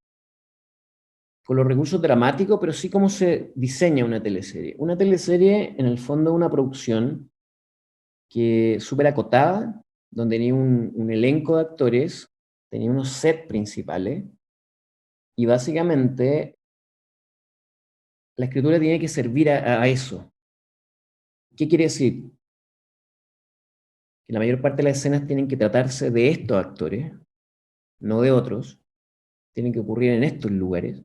recursos dramáticos, pero sí cómo se diseña una teleserie. Una teleserie, en el fondo, es una producción que súper acotada, donde tenía un elenco de actores, tenía unos sets principales, y básicamente la escritura tiene que servir a eso. ¿Qué quiere decir? Que la mayor parte de las escenas tienen que tratarse de estos actores, no de otros, tienen que ocurrir en estos lugares.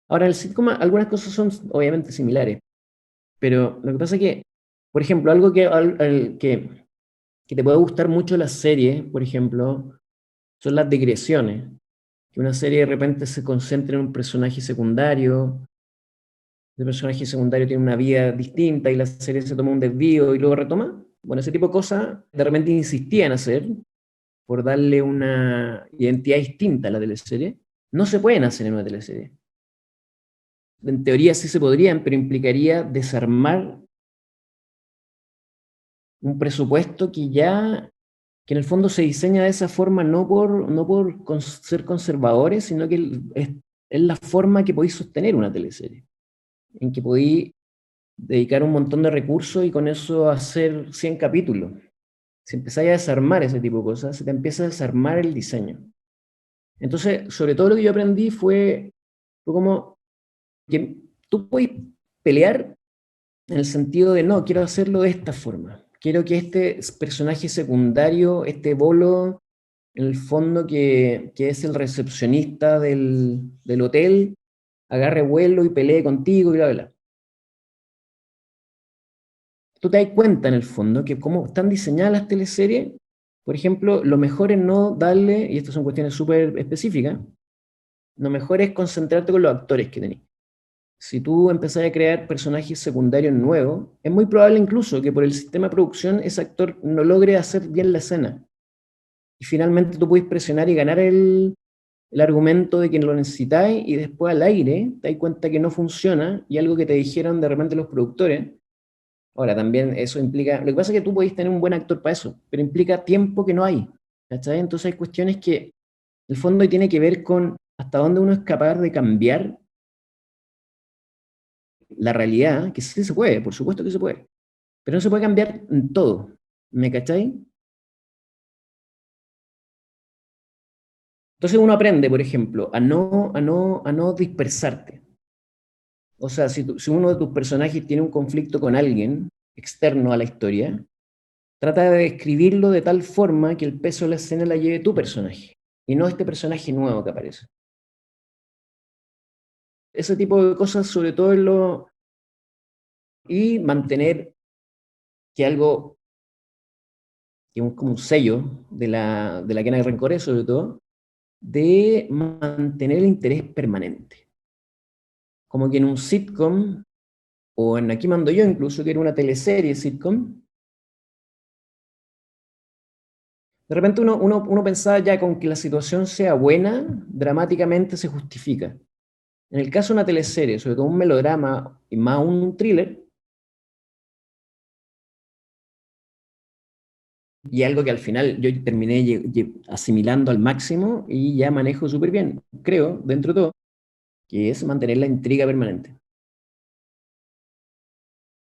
Ahora, en el sitcom algunas cosas son obviamente similares, pero lo que pasa es que, por ejemplo, algo que te puede gustar mucho de las series, por ejemplo, son las digresiones. Que una serie de repente se concentra en un personaje secundario, el personaje secundario tiene una vida distinta y la serie se toma un desvío y luego retoma. Bueno, ese tipo de cosas de repente insistía en hacer por darle una identidad distinta a la teleserie. No se pueden hacer en una teleserie. En teoría sí se podrían, pero implicaría desarmar un presupuesto que en el fondo se diseña de esa forma no por ser conservadores, sino que es la forma que podéis sostener una teleserie, en que podéis dedicar un montón de recursos y con eso hacer 100 capítulos. Si empezáis a desarmar ese tipo de cosas, se te empieza a desarmar el diseño. Entonces, sobre todo lo que yo aprendí fue como que tú puedes pelear en el sentido de, no, quiero hacerlo de esta forma. Quiero que este personaje secundario, este bolo, en el fondo que es el recepcionista del hotel, agarre vuelo y pelee contigo y bla, bla. Tú te das cuenta en el fondo que como están diseñadas las teleseries, por ejemplo, lo mejor es no darle, y estas son cuestiones súper específicas, lo mejor es concentrarte con los actores que tenés. Si tú empezás a crear personajes secundarios nuevos, es muy probable incluso que por el sistema de producción ese actor no logre hacer bien la escena. Y finalmente tú puedes presionar y ganar el argumento de que lo necesitáis y después al aire te das cuenta que no funciona y algo que te dijeron de repente los productores. Ahora, también eso implica, lo que pasa es que tú podés tener un buen actor para eso, pero implica tiempo que no hay. ¿Cachai? Entonces hay cuestiones que, en el fondo, tiene que ver con hasta dónde uno es capaz de cambiar la realidad, que sí se puede, por supuesto que se puede, pero no se puede cambiar en todo. ¿Me cachai? Entonces uno aprende, por ejemplo, a no dispersarte. O sea, si uno de tus personajes tiene un conflicto con alguien externo a la historia, trata de escribirlo de tal forma que el peso de la escena la lleve tu personaje, y no este personaje nuevo que aparece. Ese tipo de cosas, sobre todo y mantener que algo, que es como un sello de la Quena de Rencores, sobre todo, de mantener el interés permanente. Como que en un sitcom o en Aquí mando yo incluso, que era una teleserie sitcom, de repente uno pensaba ya con que la situación sea buena, dramáticamente se justifica. En el caso de una teleserie, sobre todo un melodrama y más un thriller, y algo que al final yo terminé asimilando al máximo y ya manejo súper bien, creo, dentro de todo, que es mantener la intriga permanente.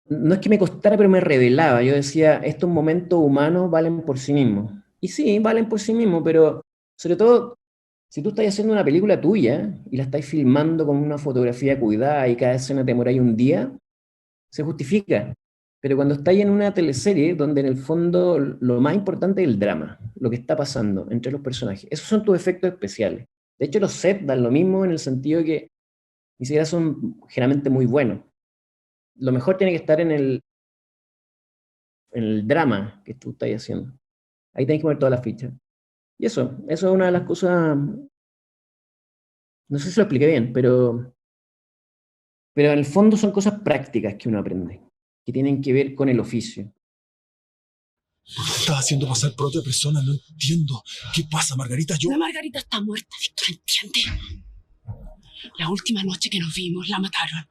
No es que me costara, pero me revelaba. Yo decía, estos momentos humanos valen por sí mismos. Y sí, valen por sí mismos, pero sobre todo, si tú estás haciendo una película tuya y la estás filmando con una fotografía cuidada y cada escena te demoráis un día, se justifica. Pero cuando estás en una teleserie, donde en el fondo lo más importante es el drama, lo que está pasando entre los personajes, esos son tus efectos especiales. De hecho, los sets dan lo mismo en el sentido de que ni siquiera son generalmente muy buenos. Lo mejor tiene que estar en el drama que tú estás haciendo. Ahí tenés que poner todas las fichas. Y eso es una de las cosas, no sé si lo expliqué bien, pero en el fondo son cosas prácticas que uno aprende, que tienen que ver con el oficio. ¿Por qué te estás haciendo pasar por otra persona? No entiendo. ¿Qué pasa, Margarita? La Margarita está muerta, Víctor, ¿entiende? La última noche que nos vimos, la mataron.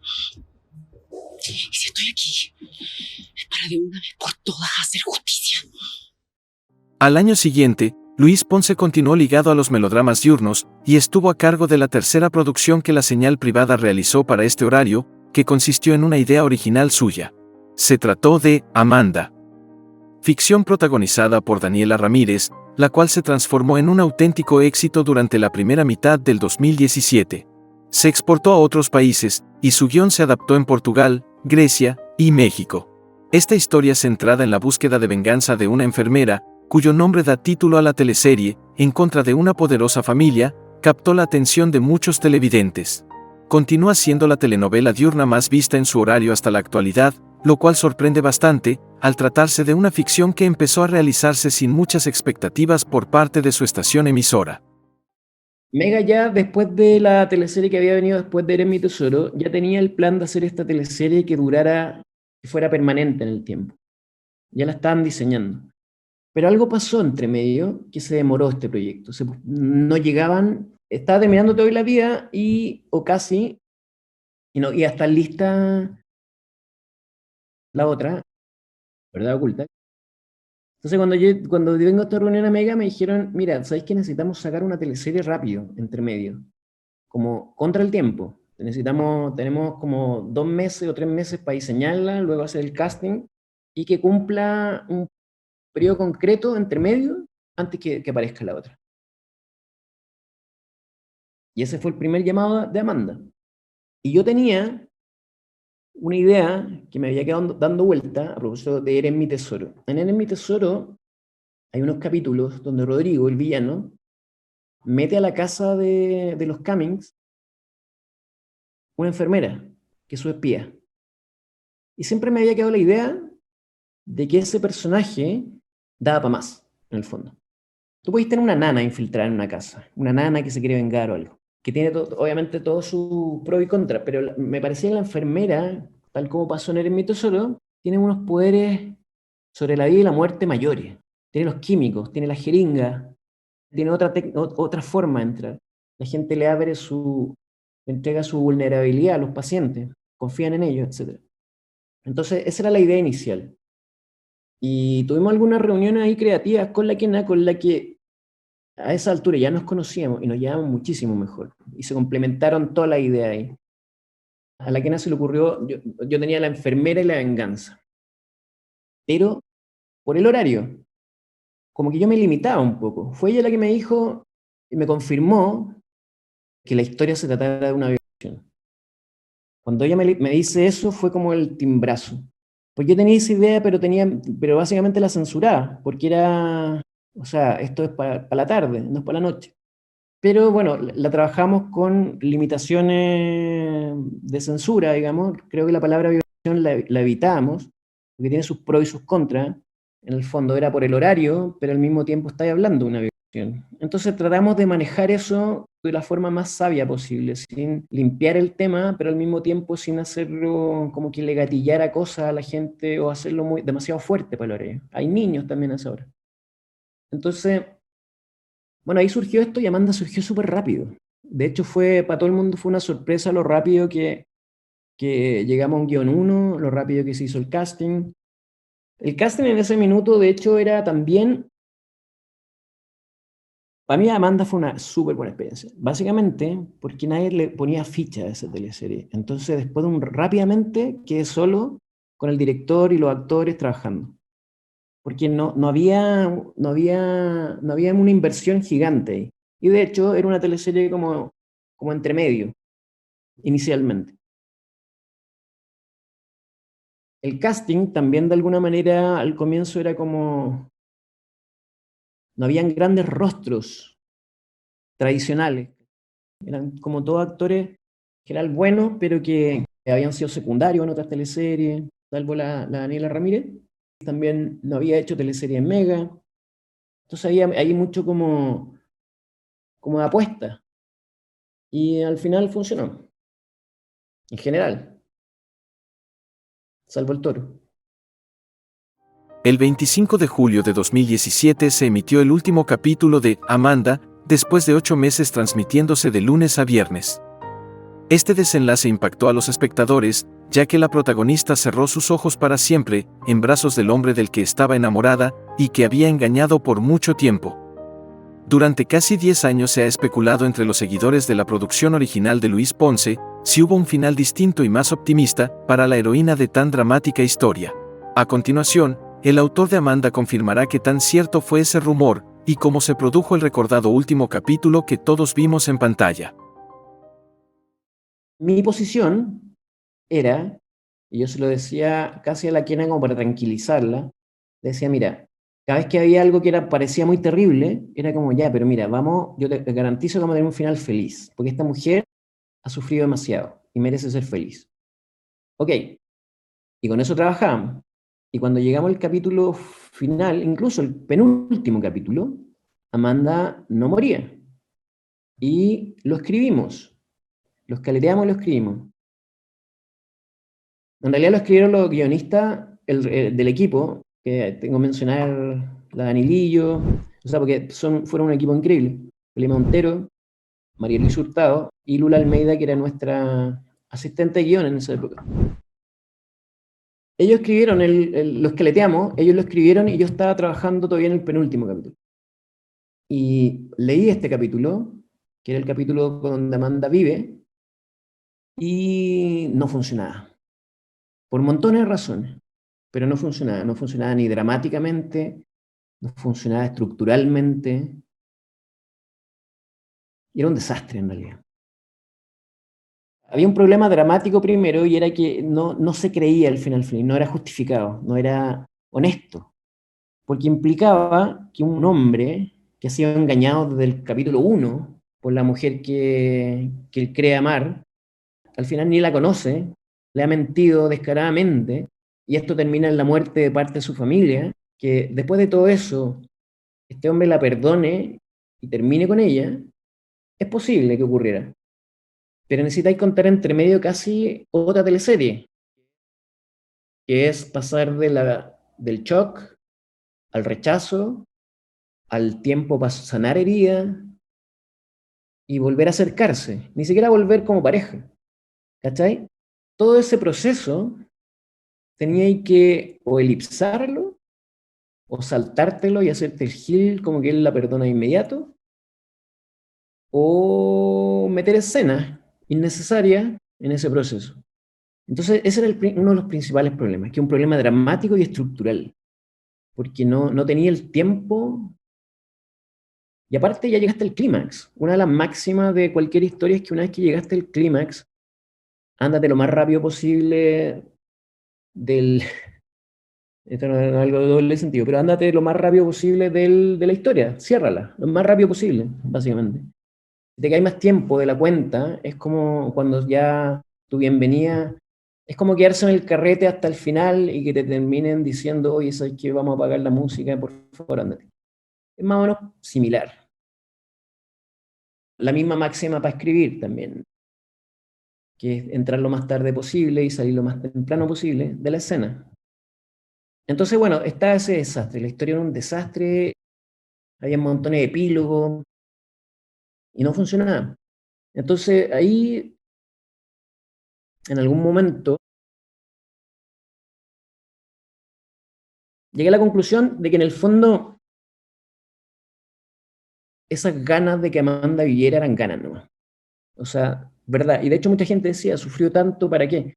Y si estoy aquí, es para de una vez por todas hacer justicia. Al año siguiente, Luis Ponce continuó ligado a los melodramas diurnos y estuvo a cargo de la tercera producción que la señal privada realizó para este horario, que consistió en una idea original suya. Se trató de Amanda. Ficción protagonizada por Daniela Ramírez, la cual se transformó en un auténtico éxito durante la primera mitad del 2017. Se exportó a otros países, y su guión se adaptó en Portugal, Grecia y México. Esta historia centrada en la búsqueda de venganza de una enfermera, cuyo nombre da título a la teleserie, en contra de una poderosa familia, captó la atención de muchos televidentes. Continúa siendo la telenovela diurna más vista en su horario hasta la actualidad, lo cual sorprende bastante, al tratarse de una ficción que empezó a realizarse sin muchas expectativas por parte de su estación emisora. Mega ya, después de la teleserie que había venido después de Eres mi tesoro, ya tenía el plan de hacer esta teleserie que durara, que fuera permanente en el tiempo. Ya la estaban diseñando. Pero algo pasó entre medio que se demoró este proyecto. No llegaban, estaba terminando Te doy la vida o casi, y ya está lista la otra, Verdad Oculta. Entonces cuando vengo a esta reunión a Mega me dijeron, mira, ¿sabéis que necesitamos sacar una teleserie rápido, entre medio? Como contra el tiempo. Tenemos como 2 meses o 3 meses para diseñarla, luego hacer el casting, y que cumpla un periodo concreto entre medio antes que aparezca la otra. Y ese fue el primer llamado de Amanda. Y yo tenía una idea que me había quedado dando vuelta a propósito de Eres mi tesoro. En Eres mi tesoro hay unos capítulos donde Rodrigo, el villano, mete a la casa de los Cummings una enfermera, que es su espía. Y siempre me había quedado la idea de que ese personaje daba para más, en el fondo. Tú podés tener una nana infiltrada en una casa, una nana que se quiere vengar o algo, que tiene obviamente todo su pro y contra, pero me parecía que la enfermera, tal como pasó en Eres mi tesoro, tiene unos poderes sobre la vida y la muerte mayores. Tiene los químicos, tiene la jeringa, tiene otra forma de entrar. La gente le entrega su vulnerabilidad a los pacientes, confían en ellos, etc. Entonces, esa era la idea inicial. Y tuvimos algunas reuniones ahí creativas con la que a esa altura ya nos conocíamos y nos llevamos muchísimo mejor. Y se complementaron todas las ideas ahí. A la Kena se le ocurrió, yo tenía la enfermera y la venganza. Pero, por el horario, como que yo me limitaba un poco. Fue ella la que me dijo y me confirmó que la historia se tratara de una violación. Cuando ella me dice eso, fue como el timbrazo. Pues yo tenía esa idea, pero básicamente la censuraba, porque esto es para la tarde, no es para la noche. Pero bueno, la trabajamos con limitaciones de censura, digamos. Creo que la palabra violación la evitamos, porque tiene sus pros y sus contras. En el fondo era por el horario, pero al mismo tiempo estáis hablando de una violación. Entonces tratamos de manejar eso de la forma más sabia posible, sin limpiar el tema, pero al mismo tiempo sin hacerlo como que le gatillara cosas a la gente o hacerlo demasiado fuerte para ellos. Hay niños también a esa hora. Entonces, bueno, ahí surgió esto y Amanda surgió súper rápido. De hecho, para todo el mundo fue una sorpresa lo rápido que llegamos a un guión 1, lo rápido que se hizo el casting. El casting en ese minuto, de hecho, era también... Para mí Amanda fue una súper buena experiencia. Básicamente porque nadie le ponía ficha a esa teleserie. Entonces después rápidamente quedé solo con el director y los actores trabajando. Porque no había una inversión gigante ahí. Y de hecho era una teleserie como entre medio, inicialmente. El casting también de alguna manera al comienzo era como... No habían grandes rostros tradicionales. Eran como todos actores que eran buenos, pero que habían sido secundarios en otras teleseries, salvo la Daniela Ramírez. También no había hecho teleserie en Mega. Entonces había ahí mucho como de apuesta. Y al final funcionó. En general. Salvo el Toro. El 25 de julio de 2017 se emitió el último capítulo de Amanda, después de 8 meses transmitiéndose de lunes a viernes. Este desenlace impactó a los espectadores, ya que la protagonista cerró sus ojos para siempre, en brazos del hombre del que estaba enamorada, y que había engañado por mucho tiempo. Durante casi 10 años se ha especulado entre los seguidores de la producción original de Luis Ponce, si hubo un final distinto y más optimista, para la heroína de tan dramática historia. A continuación, el autor de Amanda confirmará que tan cierto fue ese rumor, y cómo se produjo el recordado último capítulo que todos vimos en pantalla. Mi posición era, y yo se lo decía casi a la Kena como para tranquilizarla, decía, mira, cada vez que había algo que parecía muy terrible, era como, ya, pero mira, yo te garantizo que vamos a tener un final feliz, porque esta mujer ha sufrido demasiado y merece ser feliz. Ok, y con eso trabajamos. Y cuando llegamos al capítulo final, incluso el penúltimo capítulo, Amanda no moría. Y lo escribimos. Lo escaleteamos y lo escribimos. En realidad lo escribieron los guionistas del equipo, que tengo que mencionar la Danilillo, o sea, porque fueron un equipo increíble. Felipe Montero, María Luis Hurtado y Lula Almeida, que era nuestra asistente de guión en esa época. Ellos escribieron, lo esqueleteamos, ellos lo escribieron y yo estaba trabajando todavía en el penúltimo capítulo. Y leí este capítulo, que era el capítulo donde Amanda vive, y no funcionaba. Por montones de razones, pero no funcionaba. No funcionaba ni dramáticamente, no funcionaba estructuralmente. Y era un desastre en realidad. Había un problema dramático primero y era que no se creía el final feliz, no era justificado, no era honesto, porque implicaba que un hombre que ha sido engañado desde el capítulo 1 por la mujer que él cree amar, al final ni la conoce, le ha mentido descaradamente, y esto termina en la muerte de parte de su familia, que después de todo eso, este hombre la perdone y termine con ella, es posible que ocurriera. Pero necesitáis contar entre medio casi otra teleserie, que es pasar del shock al rechazo, al tiempo para sanar heridas y volver a acercarse, ni siquiera volver como pareja. ¿Cachai? Todo ese proceso teníais que o elipsarlo, o saltártelo y hacerte el gil como que él la perdona de inmediato, o meter escenas innecesaria en ese proceso. Entonces, ese era uno de los principales problemas, que es un problema dramático y estructural, porque no tenía el tiempo, y aparte ya llegaste al clímax. Una de las máximas de cualquier historia es que una vez que llegaste al clímax, ándate lo más rápido posible esto no es algo de doble sentido, pero ándate lo más rápido posible de la historia, ciérrala, lo más rápido posible, básicamente. Si te cae más tiempo de la cuenta, es como cuando ya tu bienvenida, es como quedarse en el carrete hasta el final y que te terminen diciendo, oye, ¿sabes qué? Vamos a apagar la música, por favor, ándate. Es más o menos similar. la misma máxima para escribir también, que es entrar lo más tarde posible y salir lo más temprano posible de la escena. Entonces, bueno, está ese desastre. La historia era un desastre, había montones de epílogos y no funcionaba. Entonces, ahí, en algún momento, llegué a la conclusión de que en el fondo esas ganas de que Amanda viviera eran ganas nomás. O sea, verdad. Y de hecho mucha gente decía, sufrió tanto, ¿para qué?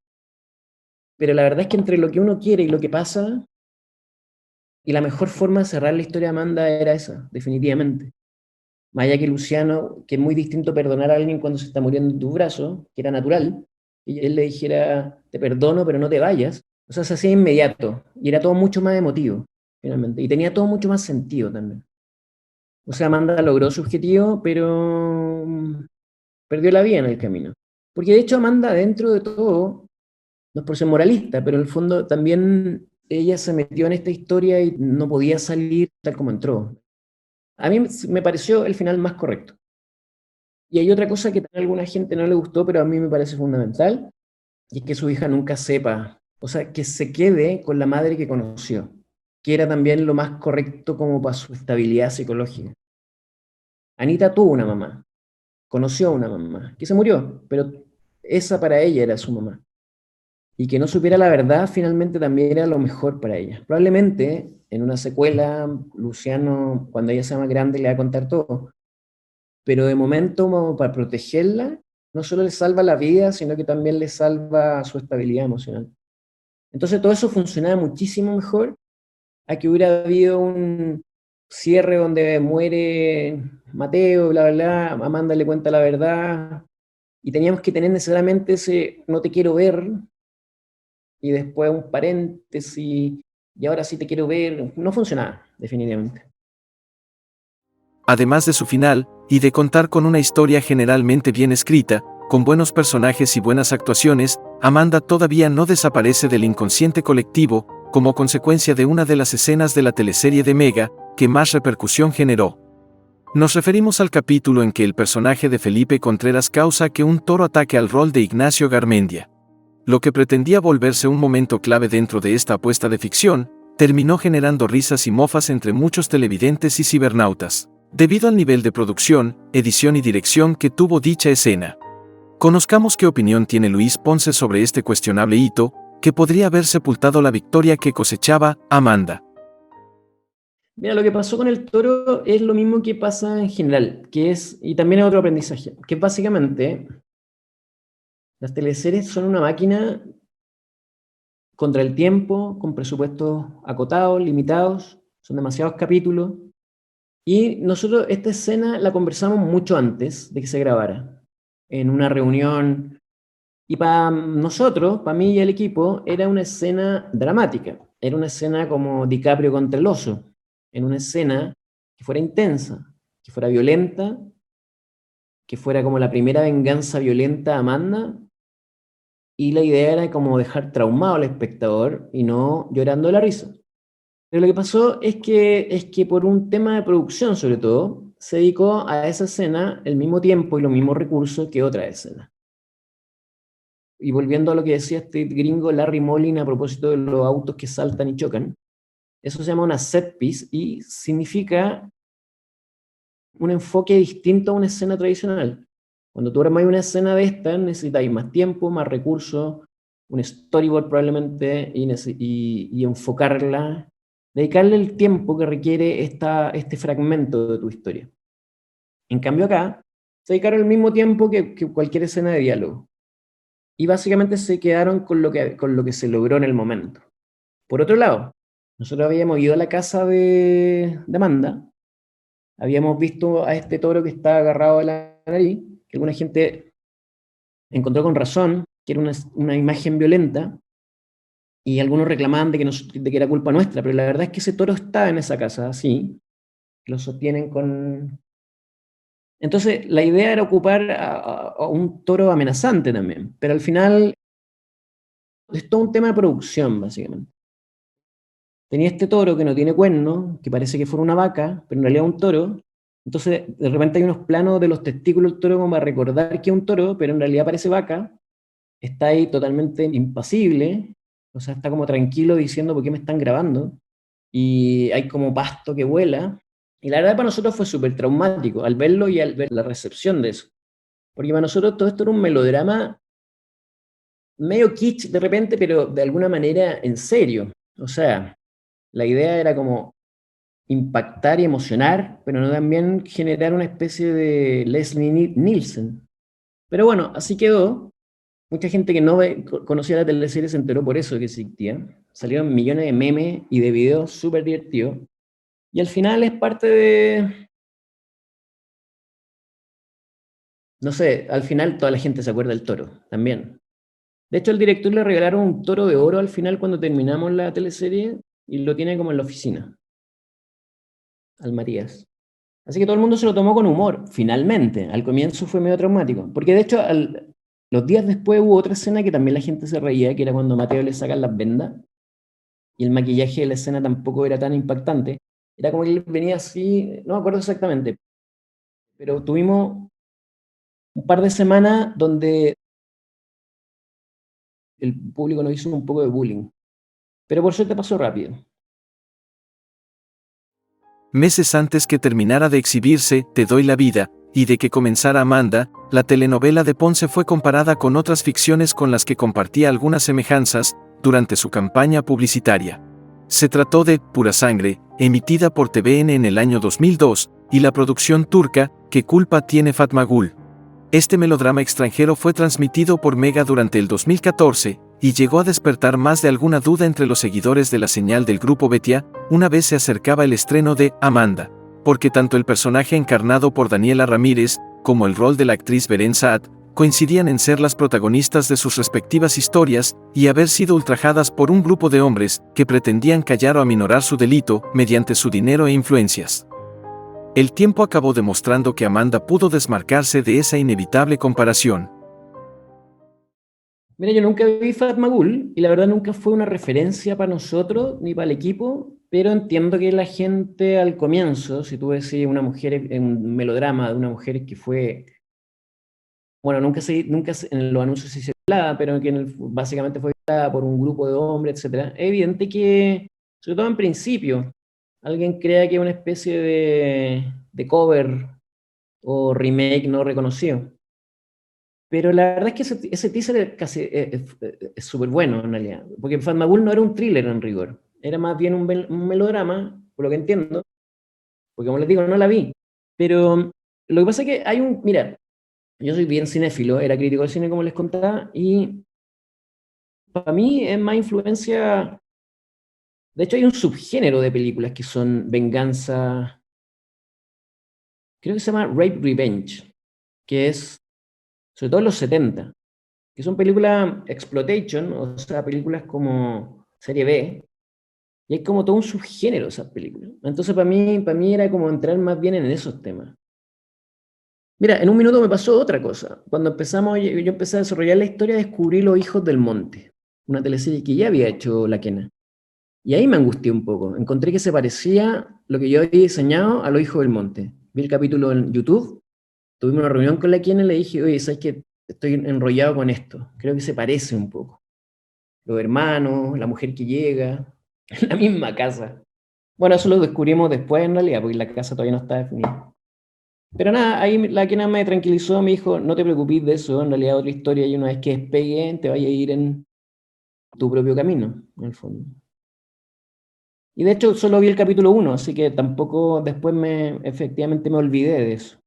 Pero la verdad es que entre lo que uno quiere y lo que pasa, y la mejor forma de cerrar la historia de Amanda era esa, definitivamente. Más allá que Luciano, que es muy distinto perdonar a alguien cuando se está muriendo en tus brazos, que era natural, y él le dijera, te perdono, pero no te vayas. O sea, se hacía inmediato, y era todo mucho más emotivo, finalmente. Y tenía todo mucho más sentido también. O sea, Amanda logró su objetivo, pero perdió la vida en el camino. Porque de hecho Amanda, dentro de todo, no es por ser moralista, pero en el fondo también ella se metió en esta historia y no podía salir tal como entró. A mí me pareció el final más correcto. Y hay otra cosa que a alguna gente no le gustó, pero a mí me parece fundamental, y es que su hija nunca sepa, o sea, que se quede con la madre que conoció, que era también lo más correcto como para su estabilidad psicológica. Anita tuvo una mamá, conoció a una mamá, que se murió, pero esa para ella era su mamá. Y que no supiera la verdad finalmente también era lo mejor para ella. Probablemente en una secuela, Luciano, cuando ella sea más grande, le va a contar todo. Pero de momento, como para protegerla, no solo le salva la vida, sino que también le salva su estabilidad emocional. Entonces todo eso funcionaba muchísimo mejor a que hubiera habido un cierre donde muere Mateo, bla, bla, bla, Amanda le cuenta la verdad, y teníamos que tener necesariamente ese no te quiero ver, y después un paréntesis, y ahora sí te quiero ver. No funcionaba, definitivamente. Además de su final, y de contar con una historia generalmente bien escrita, con buenos personajes y buenas actuaciones, Amanda todavía no desaparece del inconsciente colectivo, como consecuencia de una de las escenas de la teleserie de Mega, que más repercusión generó. Nos referimos al capítulo en que el personaje de Felipe Contreras causa que un toro ataque al rol de Ignacio Garmendia. Lo que pretendía volverse un momento clave dentro de esta apuesta de ficción, terminó generando risas y mofas entre muchos televidentes y cibernautas, debido al nivel de producción, edición y dirección que tuvo dicha escena. Conozcamos qué opinión tiene Luis Ponce sobre este cuestionable hito, que podría haber sepultado la victoria que cosechaba Amanda. Mira, lo que pasó con el toro es lo mismo que pasa en general, que es, y también es otro aprendizaje, que básicamente las teleseries son una máquina contra el tiempo, con presupuestos acotados, limitados, son demasiados capítulos, y nosotros esta escena la conversamos mucho antes de que se grabara, en una reunión, y para nosotros, para mí y el equipo, era una escena dramática, era una escena como DiCaprio contra el oso, en una escena que fuera intensa, que fuera violenta, que fuera como la primera venganza violenta a Amanda, y la idea era como dejar traumado al espectador y no llorando de la risa. Pero lo que pasó es que por un tema de producción sobre todo, se dedicó a esa escena el mismo tiempo y los mismos recursos que otra escena. Y volviendo a lo que decía este gringo Larry Mollin a propósito de los autos que saltan y chocan, eso se llama una set piece y significa un enfoque distinto a una escena tradicional. Cuando tú armas una escena de esta, necesitáis más tiempo, más recursos, un storyboard probablemente, y enfocarla, dedicarle el tiempo que requiere este fragmento de tu historia. En cambio acá, se dedicaron el mismo tiempo que cualquier escena de diálogo. Y básicamente se quedaron con lo que se logró en el momento. Por otro lado, nosotros habíamos ido a la casa de Amanda, habíamos visto a este toro que está agarrado a la nariz, que alguna gente encontró con razón que era una imagen violenta, y algunos reclamaban de que era culpa nuestra, pero la verdad es que ese toro está en esa casa, sí, lo sostienen con... Entonces, la idea era ocupar a un toro amenazante también, pero al final es todo un tema de producción, básicamente. Tenía este toro que no tiene cuerno, que parece que fuera una vaca, pero en realidad es un toro, Entonces, de repente hay unos planos de los testículos del toro como para recordar que es un toro, pero en realidad parece vaca, está ahí totalmente impasible, o sea, está como tranquilo diciendo por qué me están grabando, y hay como pasto que vuela, y la verdad para nosotros fue súper traumático al verlo y al ver la recepción de eso, porque para nosotros todo esto era un melodrama medio kitsch de repente, pero de alguna manera en serio, o sea, la idea era como impactar y emocionar, pero no también generar una especie de Leslie Nielsen. Pero bueno, así quedó. Mucha gente que no conocía la teleserie se enteró por eso que existía. Salieron millones de memes y de videos súper divertidos. Y al final es parte de... No sé, al final toda la gente se acuerda del toro, también. De hecho, al director le regalaron un toro de oro al final cuando terminamos la teleserie y lo tiene como en la oficina. Al Matías. Así que todo el mundo se lo tomó con humor, finalmente. Al comienzo fue medio traumático. Porque de hecho, los días después hubo otra escena que también la gente se reía, que era cuando a Mateo le sacan las vendas. Y el maquillaje de la escena tampoco era tan impactante. Era como que él venía así, no me acuerdo exactamente. Pero tuvimos un par de semanas donde el público nos hizo un poco de bullying. Pero por suerte pasó rápido. Meses antes que terminara de exhibirse Te doy la vida, y de que comenzara Amanda, la telenovela de Ponce fue comparada con otras ficciones con las que compartía algunas semejanzas durante su campaña publicitaria. Se trató de Pura Sangre, emitida por TVN en el año 2002, y la producción turca ¿Qué culpa tiene Fatma Gul? Este melodrama extranjero fue transmitido por Mega durante el 2014, y llegó a despertar más de alguna duda entre los seguidores de la señal del grupo Betia, una vez se acercaba el estreno de Amanda, porque tanto el personaje encarnado por Daniela Ramírez, como el rol de la actriz Beren Saat, coincidían en ser las protagonistas de sus respectivas historias, y haber sido ultrajadas por un grupo de hombres, que pretendían callar o aminorar su delito, mediante su dinero e influencias. El tiempo acabó demostrando que Amanda pudo desmarcarse de esa inevitable comparación. Mira, yo nunca vi Fatma Gul y la verdad nunca fue una referencia para nosotros ni para el equipo, pero entiendo que la gente al comienzo, si tú decís una mujer en un melodrama de una mujer que fue, bueno, nunca en los anuncios se hizo violada, pero que básicamente fue violada por un grupo de hombres, etc. Es evidente que, sobre todo en principio, alguien crea que es una especie de cover o remake no reconocido. Pero la verdad es que ese teaser es súper bueno, en realidad. Porque Fatma Gul no era un thriller en rigor. Era más bien un melodrama, por lo que entiendo. Porque como les digo, no la vi. Pero lo que pasa es que hay un... Mira, yo soy bien cinéfilo, era crítico de cine, como les contaba, y para mí es más influencia... De hecho, hay un subgénero de películas que son venganza... Creo que se llama Rape Revenge, que es... sobre todo en los 70, que son películas exploitation, o sea, películas como serie B, y hay como todo un subgénero de esas películas. Entonces para mí era como entrar más bien en esos temas. Mira, en un minuto me pasó otra cosa. Cuando yo empecé a desarrollar la historia, descubrí Los Hijos del Monte, una teleserie que ya había hecho La Quena. Y ahí me angustié un poco. Encontré que se parecía lo que yo había diseñado a Los Hijos del Monte. Vi el capítulo en YouTube. Tuvimos una reunión con la quien y le dije, oye, ¿sabes qué? Estoy enrollado con esto. Creo que se parece un poco. Los hermanos, la mujer que llega, en la misma casa. Bueno, eso lo descubrimos después en realidad, porque la casa todavía no está definida. Pero nada, ahí la quien me tranquilizó, me dijo, no te preocupes de eso, en realidad otra historia y una vez que despegue te vaya a ir en tu propio camino, en el fondo. Y de hecho solo vi el capítulo 1, así que tampoco después efectivamente me olvidé de eso.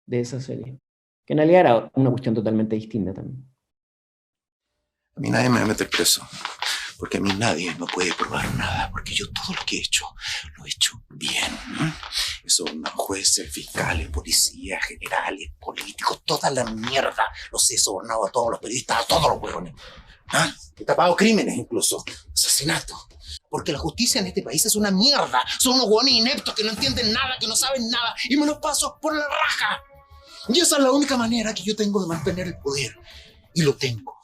De esa serie, que en realidad era una cuestión totalmente distinta también. A mí nadie me va a meter preso, porque a mí nadie me puede probar nada, porque yo todo lo que he hecho, lo he hecho bien. Esos jueces, fiscales, policías, generales, políticos, toda la mierda, los he sobornado a todos los periodistas, a todos los huevones. He tapado crímenes incluso, asesinatos. Porque la justicia en este país es una mierda. Son unos huevones ineptos que no entienden nada, que no saben nada, y me los paso por la raja. Y esa es la única manera que yo tengo de mantener el poder. Y lo tengo.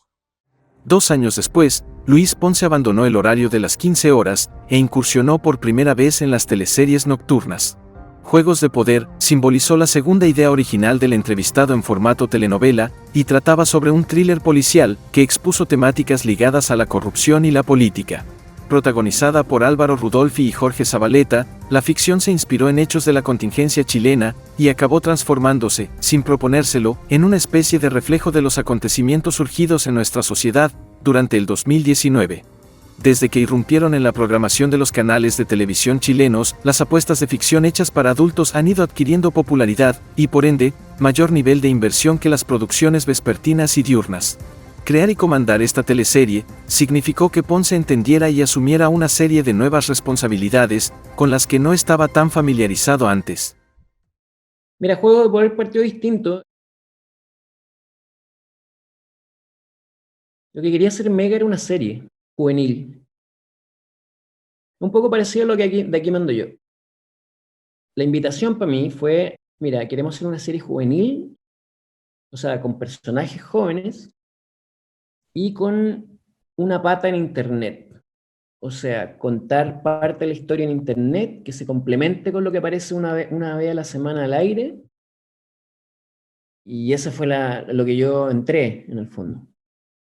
2 años después, Luis Ponce abandonó el horario de las 15 horas e incursionó por primera vez en las teleseries nocturnas. Juegos de Poder simbolizó la segunda idea original del entrevistado en formato telenovela y trataba sobre un thriller policial que expuso temáticas ligadas a la corrupción y la política. Protagonizada por Álvaro Rudolphy y Jorge Zabaleta, la ficción se inspiró en hechos de la contingencia chilena y acabó transformándose, sin proponérselo, en una especie de reflejo de los acontecimientos surgidos en nuestra sociedad durante el 2019. Desde que irrumpieron en la programación de los canales de televisión chilenos, las apuestas de ficción hechas para adultos han ido adquiriendo popularidad y, por ende, mayor nivel de inversión que las producciones vespertinas y diurnas. Crear y comandar esta teleserie significó que Ponce entendiera y asumiera una serie de nuevas responsabilidades con las que no estaba tan familiarizado antes. Mira, Juego de Poder partió distinto. Lo que quería hacer Mega era una serie juvenil. Un poco parecido a lo que de aquí mando yo. La invitación para mí fue, mira, queremos hacer una serie juvenil, o sea, con personajes jóvenes y con una pata en internet. O sea, contar parte de la historia en internet que se complemente con lo que aparece una vez a la semana al aire. Y esa fue lo que yo entré, en el fondo.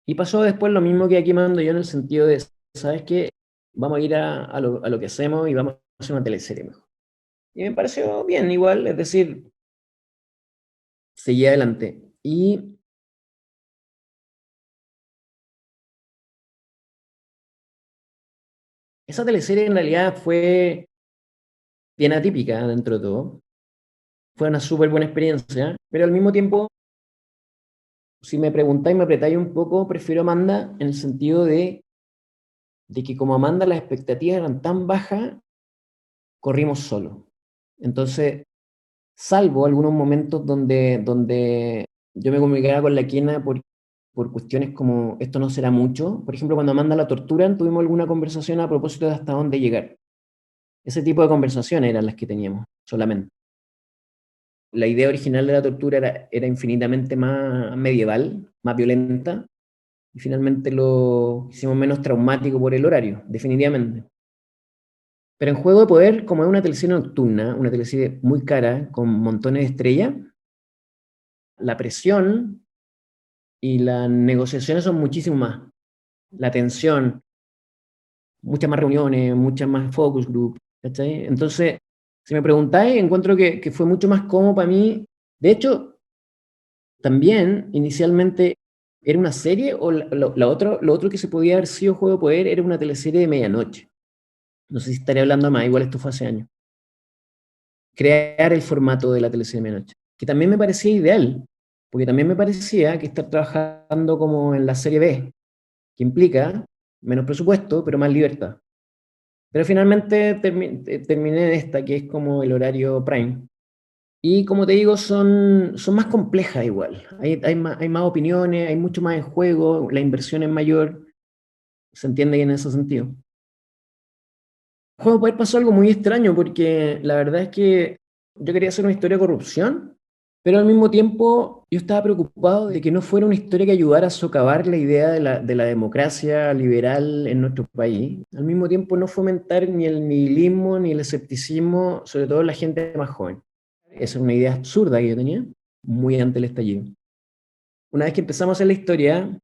Y pasó después lo mismo que aquí mando yo, en el sentido de, ¿sabes qué? Vamos a ir a lo que hacemos y vamos a hacer una teleserie mejor. Y me pareció bien igual, es decir, seguí adelante. Y esa teleserie en realidad fue bien atípica dentro de todo. Fue una súper buena experiencia, pero al mismo tiempo, si me preguntáis, me apretáis un poco, prefiero Amanda en el sentido de que como Amanda las expectativas eran tan bajas, corrimos solo. Entonces, salvo algunos momentos donde yo me comunicaba con la Kena por cuestiones como esto no será mucho. Por ejemplo, cuando Amanda la torturan, tuvimos alguna conversación a propósito de hasta dónde llegar. Ese tipo de conversaciones eran las que teníamos, solamente. La idea original de la tortura era infinitamente más medieval, más violenta, y finalmente lo hicimos menos traumático por el horario, definitivamente. Pero en Juego de Poder, como es una teleserie nocturna, una teleserie muy cara, con montones de estrellas, la presión y las negociaciones son muchísimo más. La tensión, muchas más reuniones, muchas más focus group, ¿cachai? Entonces, si me preguntáis, encuentro que fue mucho más cómodo para mí. De hecho, también, inicialmente, ¿era una serie o lo otro que se podía haber sido Juego de Poder era una teleserie de medianoche? No sé si estaré hablando más, igual esto fue hace años. Crear el formato de la teleserie de medianoche, que también me parecía ideal, porque también me parecía que estar trabajando como en la serie B, que implica menos presupuesto, pero más libertad. Pero finalmente terminé en esta, que es como el horario prime. Y como te digo, son más complejas igual. Hay más opiniones, hay mucho más en juego, la inversión es mayor. ¿Se entiende ahí en ese sentido? Juego de Poder pasó algo muy extraño, porque la verdad es que yo quería hacer una historia de corrupción, pero al mismo tiempo yo estaba preocupado de que no fuera una historia que ayudara a socavar la idea de la democracia liberal en nuestro país. Al mismo tiempo no fomentar ni el nihilismo ni el escepticismo, sobre todo en la gente más joven. Esa es una idea absurda que yo tenía, muy antes del estallido. Una vez que empezamos a hacer la historia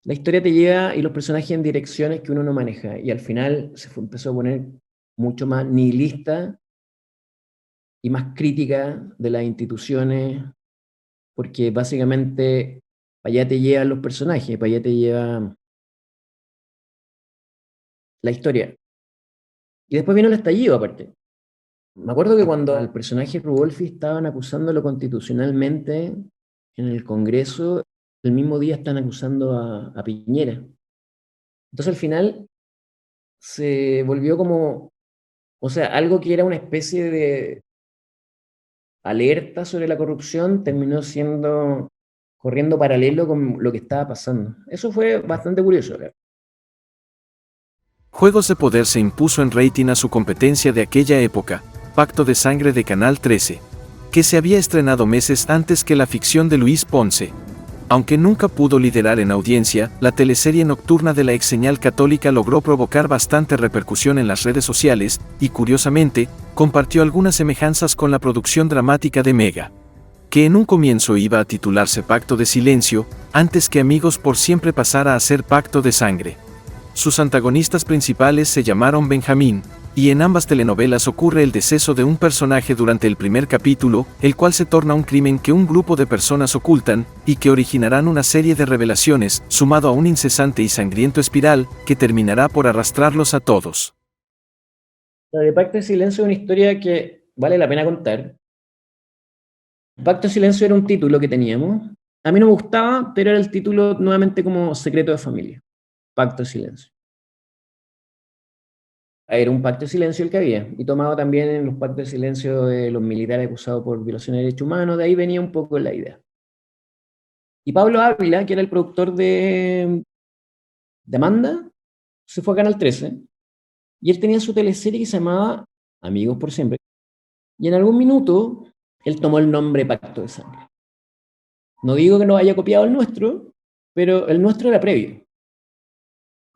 te lleva y los personajes en direcciones que uno no maneja. Y al final empezó a poner mucho más nihilista y más crítica de las instituciones, porque básicamente para allá te llevan los personajes, para allá te lleva la historia. Y después vino el estallido, aparte. Me acuerdo que cuando al personaje Rudolphy estaban acusándolo constitucionalmente en el Congreso, el mismo día están acusando a Piñera. Entonces al final se volvió como, o sea, algo que era una especie de alerta sobre la corrupción terminó corriendo paralelo con lo que estaba pasando. Eso fue bastante curioso, claro. Juegos de Poder se impuso en rating a su competencia de aquella época, Pacto de Sangre de Canal 13, que se había estrenado meses antes que la ficción de Luis Ponce. Aunque nunca pudo liderar en audiencia, la teleserie nocturna de la ex señal católica logró provocar bastante repercusión en las redes sociales, y curiosamente, compartió algunas semejanzas con la producción dramática de Mega, que en un comienzo iba a titularse Pacto de Silencio, antes que Amigos por Siempre pasara a ser Pacto de Sangre. Sus antagonistas principales se llamaron Benjamín, y en ambas telenovelas ocurre el deceso de un personaje durante el primer capítulo, el cual se torna un crimen que un grupo de personas ocultan, y que originarán una serie de revelaciones, sumado a un incesante y sangriento espiral, que terminará por arrastrarlos a todos. La de Pacto de Silencio es una historia que vale la pena contar. Pacto de Silencio era un título que teníamos. A mí no me gustaba, pero era el título nuevamente como Secreto de Familia. Pacto de Silencio. Era un pacto de silencio el que había, y tomado también en los pactos de silencio de los militares acusados por violación de derechos humanos, de ahí venía un poco la idea. Y Pablo Ávila, que era el productor de Amanda, se fue a Canal 13, y él tenía su teleserie que se llamaba Amigos por Siempre, y en algún minuto él tomó el nombre Pacto de Sangre. No digo que no haya copiado el nuestro, pero el nuestro era previo.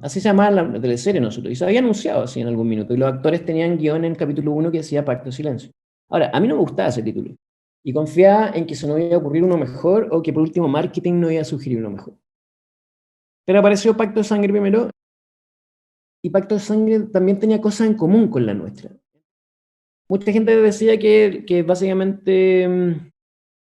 Así se llamaba la teleserie nosotros, y se había anunciado así en algún minuto, y los actores tenían guión en el capítulo 1 que decía Pacto de Silencio. Ahora, a mí no me gustaba ese título, y confiaba en que se nos iba a ocurrir uno mejor, o que por último marketing nos iba a sugerir uno mejor. Pero apareció Pacto de Sangre primero, y Pacto de Sangre también tenía cosas en común con la nuestra. Mucha gente decía que básicamente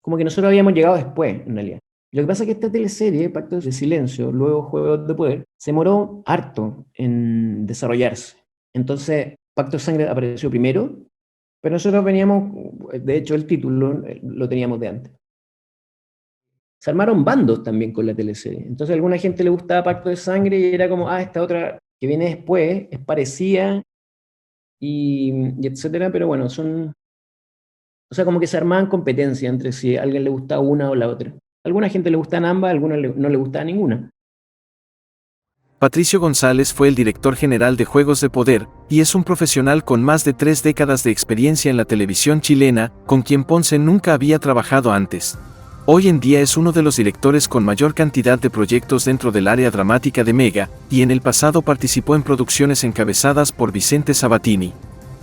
como que nosotros habíamos llegado después, en realidad. Lo que pasa es que esta teleserie, Pacto de Silencio, luego Juegos de Poder, se demoró harto en desarrollarse. Entonces, Pacto de Sangre apareció primero, pero nosotros veníamos, de hecho el título lo teníamos de antes. Se armaron bandos también con la teleserie. Entonces a alguna gente le gustaba Pacto de Sangre y era como, esta otra que viene después es parecida y etcétera, pero bueno, son... O sea, como que se armaban competencia entre si a alguien le gustaba una o la otra. A alguna gente le gustan ambas, a alguna no le gustaba ninguna. Patricio González fue el director general de Juegos de Poder, y es un profesional con más de 3 décadas de experiencia en la televisión chilena, con quien Ponce nunca había trabajado antes. Hoy en día es uno de los directores con mayor cantidad de proyectos dentro del área dramática de Mega, y en el pasado participó en producciones encabezadas por Vicente Sabatini.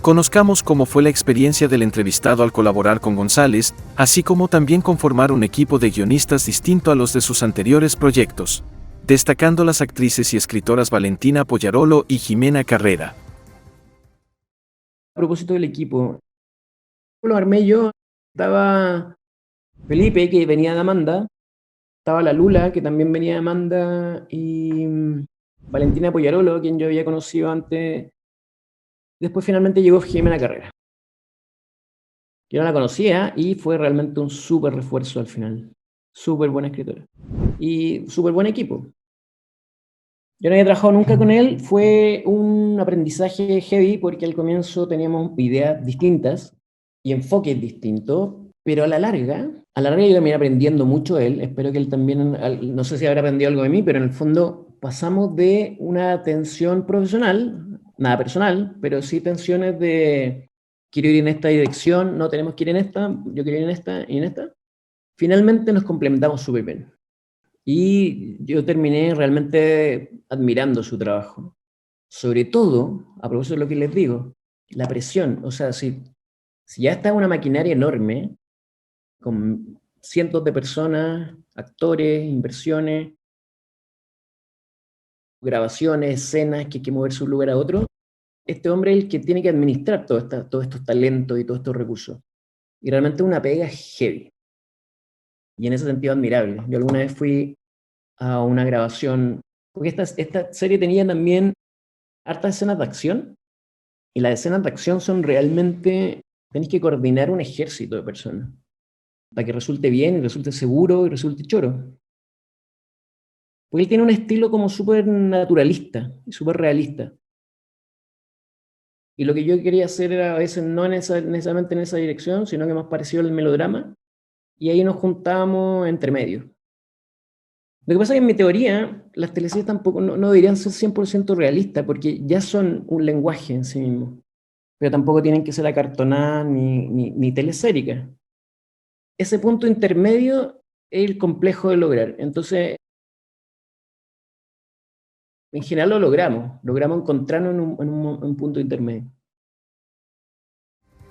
Conozcamos cómo fue la experiencia del entrevistado al colaborar con González, así como también conformar un equipo de guionistas distinto a los de sus anteriores proyectos, destacando las actrices y escritoras Valentina Poyarolo y Jimena Carrera. A propósito del equipo, lo armé yo, estaba Felipe, que venía de Amanda, estaba la Lula, que también venía de Amanda, y Valentina Poyarolo, quien yo había conocido antes. Después finalmente llegó Jimena Carrera. Yo no la conocía y fue realmente un súper refuerzo al final. Súper buena escritora. Y súper buen equipo. Yo no había trabajado nunca con él, fue un aprendizaje heavy porque al comienzo teníamos ideas distintas y enfoques distintos, pero a la larga yo también aprendiendo mucho de él, espero que él también, no sé si habrá aprendido algo de mí, pero en el fondo pasamos de una tensión profesional, nada personal, pero sí tensiones de quiero ir en esta dirección, no tenemos que ir en esta, yo quiero ir en esta y en esta. Finalmente nos complementamos súper bien. Y yo terminé realmente admirando su trabajo. Sobre todo, a propósito de lo que les digo, la presión. O sea, si ya está una maquinaria enorme, con cientos de personas, actores, inversiones, grabaciones, escenas que hay que moverse de un lugar a otro, este hombre es el que tiene que administrar todos estos talentos y todos estos recursos. Y realmente una pega heavy. Y en ese sentido admirable. Yo alguna vez fui a una grabación, porque esta serie tenía también hartas escenas de acción, y las escenas de acción son realmente, tenéis que coordinar un ejército de personas, para que resulte bien, y resulte seguro, y resulte choro. Porque él tiene un estilo como súper naturalista, y súper realista. Y lo que yo quería hacer era a veces no necesariamente en esa dirección, sino que más parecido al melodrama, y ahí nos juntábamos entre medio. Lo que pasa es que en mi teoría, las teleseries tampoco no deberían ser 100% realistas, porque ya son un lenguaje en sí mismo. Pero tampoco tienen que ser acartonadas ni teleséricas. Ese punto intermedio es el complejo de lograr. Entonces, en general lo logramos encontrarnos en un punto intermedio.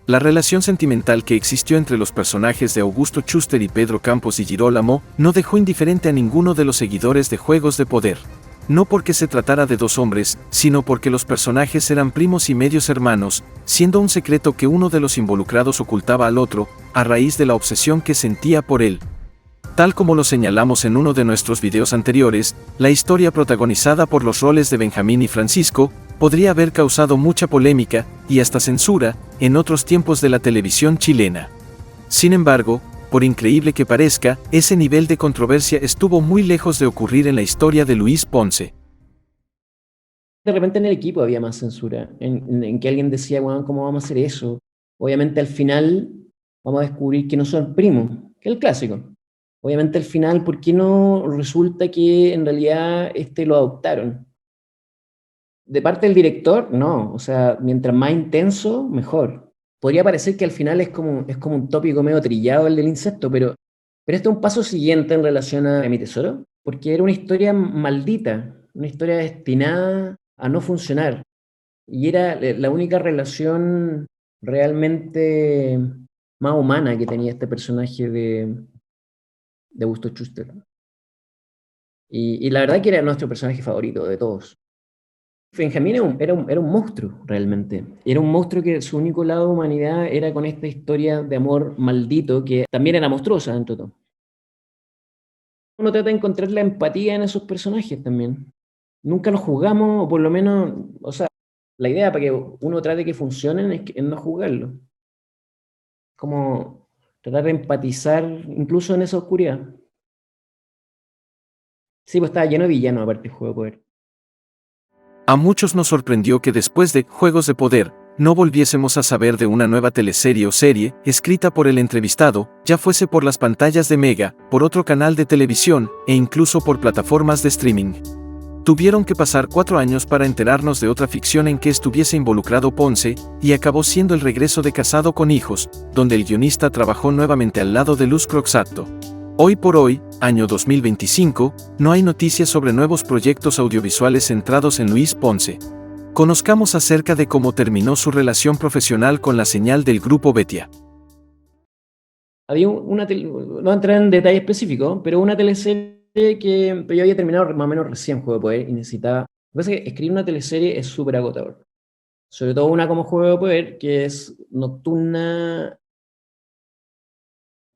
La relación sentimental que existió entre los personajes de Augusto Schuster y Pedro Campos y Girolamo no dejó indiferente a ninguno de los seguidores de Juegos de Poder. No porque se tratara de dos hombres, sino porque los personajes eran primos y medios hermanos, siendo un secreto que uno de los involucrados ocultaba al otro, a raíz de la obsesión que sentía por él. Tal como lo señalamos en uno de nuestros videos anteriores, la historia protagonizada por los roles de Benjamín y Francisco podría haber causado mucha polémica, y hasta censura, en otros tiempos de la televisión chilena. Sin embargo, por increíble que parezca, ese nivel de controversia estuvo muy lejos de ocurrir en la historia de Luis Ponce. De repente en el equipo había más censura, en que alguien decía, bueno, ¿cómo vamos a hacer eso? Obviamente al final vamos a descubrir que no son primos, que es el clásico. Obviamente al final, ¿por qué no resulta que en realidad lo adoptaron? De parte del director, no. O sea, mientras más intenso, mejor. Podría parecer que al final es como un tópico medio trillado el del incesto, pero este es un paso siguiente en relación a Mi Tesoro, porque era una historia maldita, una historia destinada a no funcionar. Y era la única relación realmente más humana que tenía este personaje de Augusto Schuster. Y la verdad que era nuestro personaje favorito de todos. Benjamín era un monstruo, realmente. Era un monstruo que su único lado de humanidad era con esta historia de amor maldito, que también era monstruosa dentro de todo. Uno trata de encontrar la empatía en esos personajes también. Nunca los juzgamos, o por lo menos, o sea, la idea para que uno trate que funcionen es no juzgarlos. Como tratar de empatizar incluso en esa oscuridad. Sí, pues estaba lleno de villanos aparte del Juego de Poder. A muchos nos sorprendió que después de Juegos de Poder, no volviésemos a saber de una nueva teleserie o serie, escrita por el entrevistado, ya fuese por las pantallas de Mega, por otro canal de televisión, e incluso por plataformas de streaming. Tuvieron que pasar 4 años para enterarnos de otra ficción en que estuviese involucrado Ponce, y acabó siendo El regreso de Casado con Hijos, donde el guionista trabajó nuevamente al lado de Luz Croxatto. Hoy por hoy, año 2025, no hay noticias sobre nuevos proyectos audiovisuales centrados en Luis Ponce. Conozcamos acerca de cómo terminó su relación profesional con la señal del Grupo Betia. Había no voy a entrar en detalle específico, pero una teleserie que yo había terminado más o menos recién Juego de Poder y necesitaba... Lo que pasa es que escribir una teleserie es súper agotador. Sobre todo una como Juego de Poder, que es nocturna.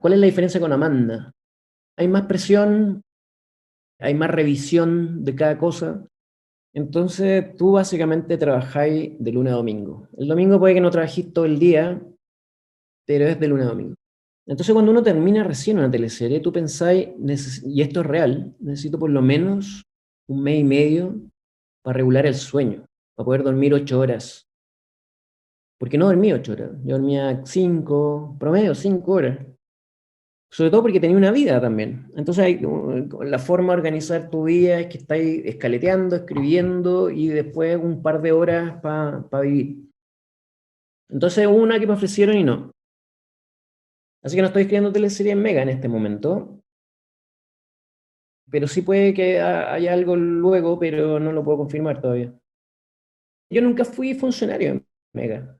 ¿Cuál es la diferencia con Amanda? Hay más presión, hay más revisión de cada cosa. Entonces tú básicamente trabajáis de lunes a domingo. El domingo puede que no trabajéis todo el día, pero es de lunes a domingo. Entonces cuando uno termina recién una teleserie, tú pensáis, y esto es real, necesito por lo menos 1 mes y medio para regular el sueño, para poder dormir 8 horas. Porque no dormí 8 horas, yo dormía 5, promedio 5 horas. Sobre todo porque tenía una vida también. Entonces la forma de organizar tu día es que estáis escaleteando, escribiendo y después un par de horas para vivir. Entonces una que me ofrecieron y no. Así que no estoy escribiendo teleserie en Mega en este momento. Pero sí puede que haya algo luego, pero no lo puedo confirmar todavía. Yo nunca fui funcionario en Mega.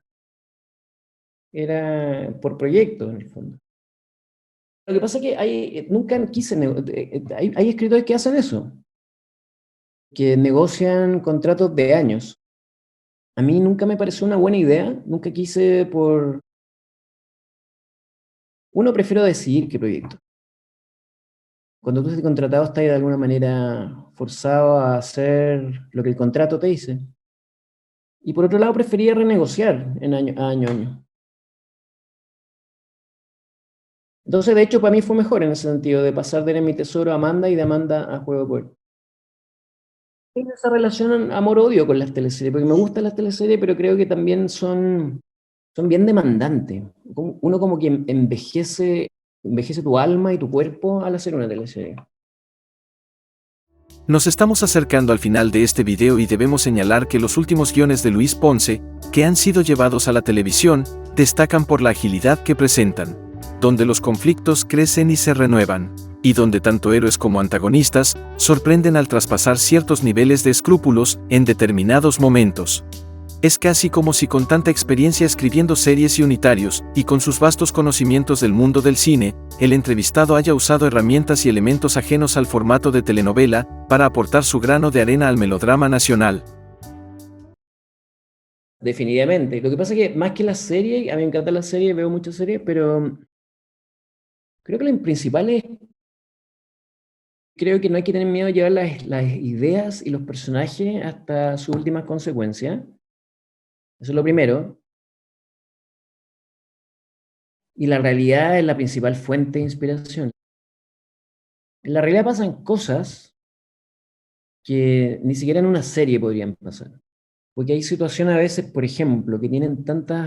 Era por proyecto en el fondo. Lo que pasa es que nunca quise... Hay escritores que hacen eso, que negocian contratos de años. A mí nunca me pareció una buena idea, nunca quise por... Uno, prefiero decidir qué proyecto. Cuando tú estás contratado, estás de alguna manera forzado a hacer lo que el contrato te dice. Y por otro lado, prefería renegociar año. Entonces, de hecho, para mí fue mejor en ese sentido, de pasar de Mi Tesoro a Amanda y de Amanda a Juego de Poder. Tengo esa relación amor-odio con las teleseries, porque me gustan las teleseries, pero creo que también son bien demandantes. Uno como que envejece tu alma y tu cuerpo al hacer una teleserie. Nos estamos acercando al final de este video y debemos señalar que los últimos guiones de Luis Ponce, que han sido llevados a la televisión, destacan por la agilidad que presentan, donde los conflictos crecen y se renuevan, y donde tanto héroes como antagonistas sorprenden al traspasar ciertos niveles de escrúpulos en determinados momentos. Es casi como si con tanta experiencia escribiendo series y unitarios, y con sus vastos conocimientos del mundo del cine, el entrevistado haya usado herramientas y elementos ajenos al formato de telenovela, para aportar su grano de arena al melodrama nacional. Definitivamente. Lo que pasa es que más que la serie, a mí me encanta la serie, veo muchas series, pero creo que lo principal es, creo que no hay que tener miedo de llevar las ideas y los personajes hasta sus últimas consecuencias. Eso es lo primero. Y la realidad es la principal fuente de inspiración. En la realidad pasan cosas que ni siquiera en una serie podrían pasar. Porque hay situaciones a veces, por ejemplo, que tienen tantos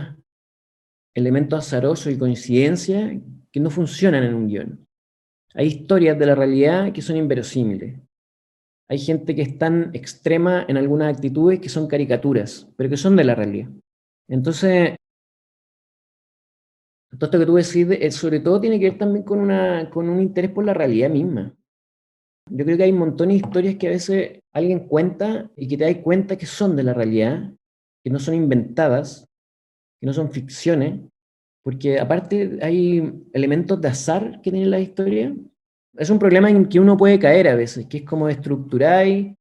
elementos azarosos y coincidencias que no funcionan en un guión. Hay historias de la realidad que son inverosímiles. Hay gente que es tan extrema en algunas actitudes que son caricaturas, pero que son de la realidad. Entonces, todo esto que tú decís, sobre todo tiene que ver también con un interés por la realidad misma. Yo creo que hay montones de historias que a veces alguien cuenta y que te das cuenta que son de la realidad, que no son inventadas, que no son ficciones, porque aparte hay elementos de azar que tienen las historias. Es un problema en que uno puede caer a veces, que es como estructuráis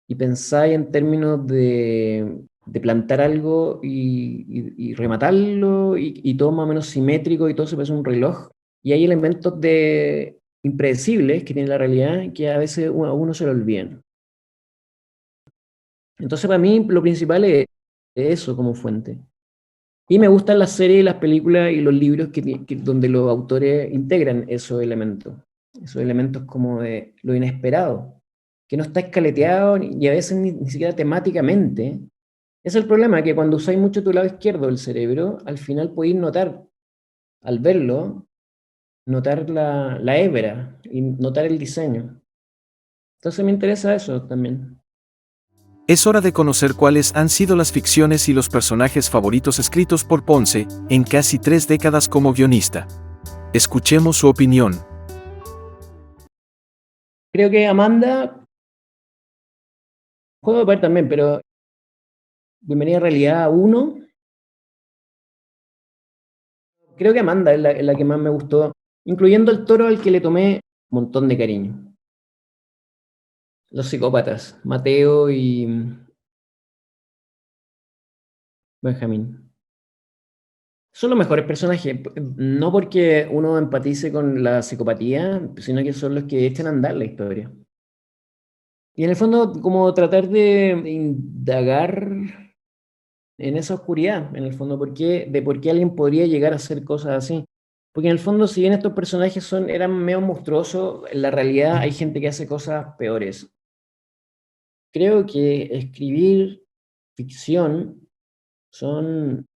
y pensáis en términos de plantar algo y rematarlo y todo más o menos simétrico y todo se parece a un reloj. Y hay elementos impredecibles que tiene la realidad que a veces a uno se lo olvidan. Entonces para mí lo principal es eso como fuente. Y me gustan las series, las películas y los libros donde los autores integran esos elementos como de lo inesperado, que no está escaleteado y a veces ni siquiera temáticamente. Es el problema, que cuando usáis mucho tu lado izquierdo del cerebro, al final podéis notar, al verlo, notar la hebra y notar el diseño. Entonces me interesa eso también. Es hora de conocer cuáles han sido las ficciones y los personajes favoritos escritos por Ponce, en casi 3 décadas como guionista. Escuchemos su opinión. Creo que Amanda, Juego de Poder también, pero Bienvenida a Realidad 1. Creo que Amanda es la que más me gustó, incluyendo El Toro, al que le tomé un montón de cariño. Los psicópatas, Mateo y Benjamín. Son los mejores personajes, no porque uno empatice con la psicopatía, sino que son los que echan a andar la historia. Y en el fondo, como tratar de indagar en esa oscuridad, en el fondo, de por qué alguien podría llegar a hacer cosas así. Porque en el fondo, si bien estos personajes eran medio monstruosos, en la realidad hay gente que hace cosas peores. Creo que escribir ficción son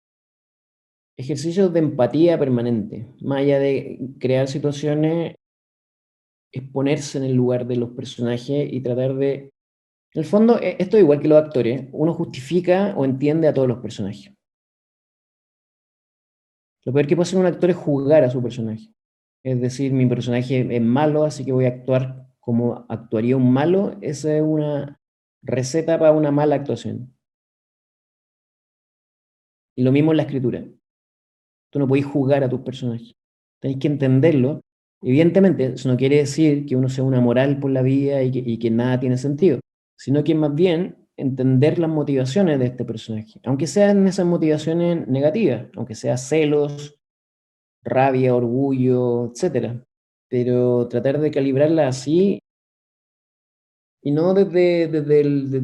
ejercicios de empatía permanente, más allá de crear situaciones, es ponerse en el lugar de los personajes y tratar de... En el fondo, esto es igual que los actores, uno justifica o entiende a todos los personajes. Lo peor que puede hacer un actor es juzgar a su personaje. Es decir, mi personaje es malo, así que voy a actuar como actuaría un malo. Esa es una receta para una mala actuación. Y lo mismo en la escritura. Tú no podés juzgar a tus personajes. Tenés que entenderlo. Evidentemente, eso no quiere decir que uno sea una moral por la vida y que nada tiene sentido, sino que más bien entender las motivaciones de este personaje, aunque sean esas motivaciones negativas, aunque sea celos, rabia, orgullo, etc. Pero tratar de calibrarla así y no desde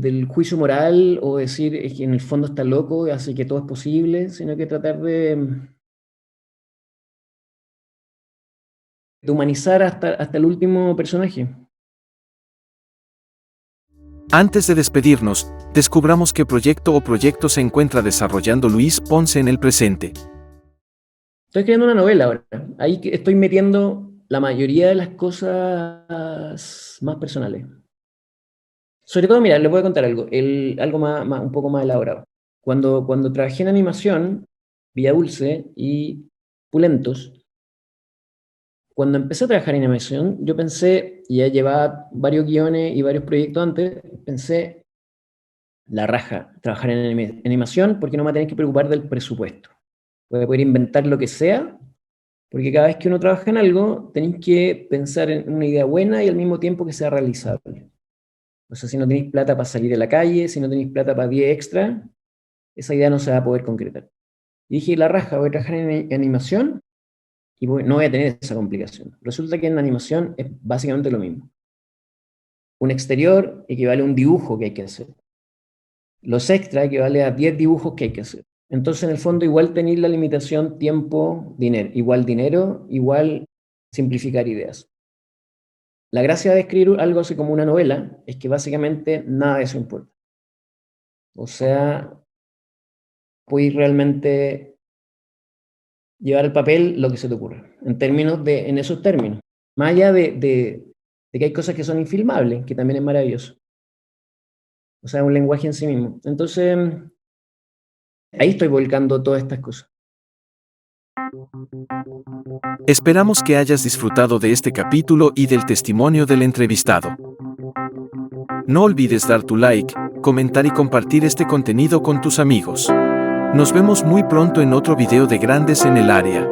el juicio moral o decir es que en el fondo está loco, así que todo es posible, sino que tratar de humanizar hasta el último personaje. Antes de despedirnos, descubramos qué proyecto o proyecto se encuentra desarrollando Luis Ponce en el presente. Estoy escribiendo una novela ahora. Ahí estoy metiendo la mayoría de las cosas más personales. Sobre todo, mira, les voy a contar algo, algo un poco más elaborado. Cuando trabajé en animación, Villa Dulce y Pulentos, cuando empecé a trabajar en animación, yo pensé, y ya llevaba varios guiones y varios proyectos antes, pensé, la raja trabajar en animación porque no me va a tener que preocupar del presupuesto. Voy a poder inventar lo que sea, porque cada vez que uno trabaja en algo, tenéis que pensar en una idea buena y al mismo tiempo que sea realizable. O sea, si no tenéis plata para salir a la calle, si no tenéis plata para 10 extra, esa idea no se va a poder concretar. Y dije, la raja, voy a trabajar en animación y no voy a tener esa complicación. Resulta que en animación es básicamente lo mismo. Un exterior equivale a un dibujo que hay que hacer. Los extra equivale a 10 dibujos que hay que hacer. Entonces, en el fondo, igual tenéis la limitación tiempo, dinero, igual simplificar ideas. La gracia de escribir algo así como una novela es que básicamente nada de eso importa. O sea, podéis realmente llevar al papel lo que se te ocurra, en esos términos. Más allá de que hay cosas que son infilmables, que también es maravilloso. O sea, un lenguaje en sí mismo. Entonces, ahí estoy volcando todas estas cosas. Esperamos que hayas disfrutado de este capítulo y del testimonio del entrevistado. No olvides dar tu like, comentar y compartir este contenido con tus amigos. Nos vemos muy pronto en otro video de Grandes en el Área.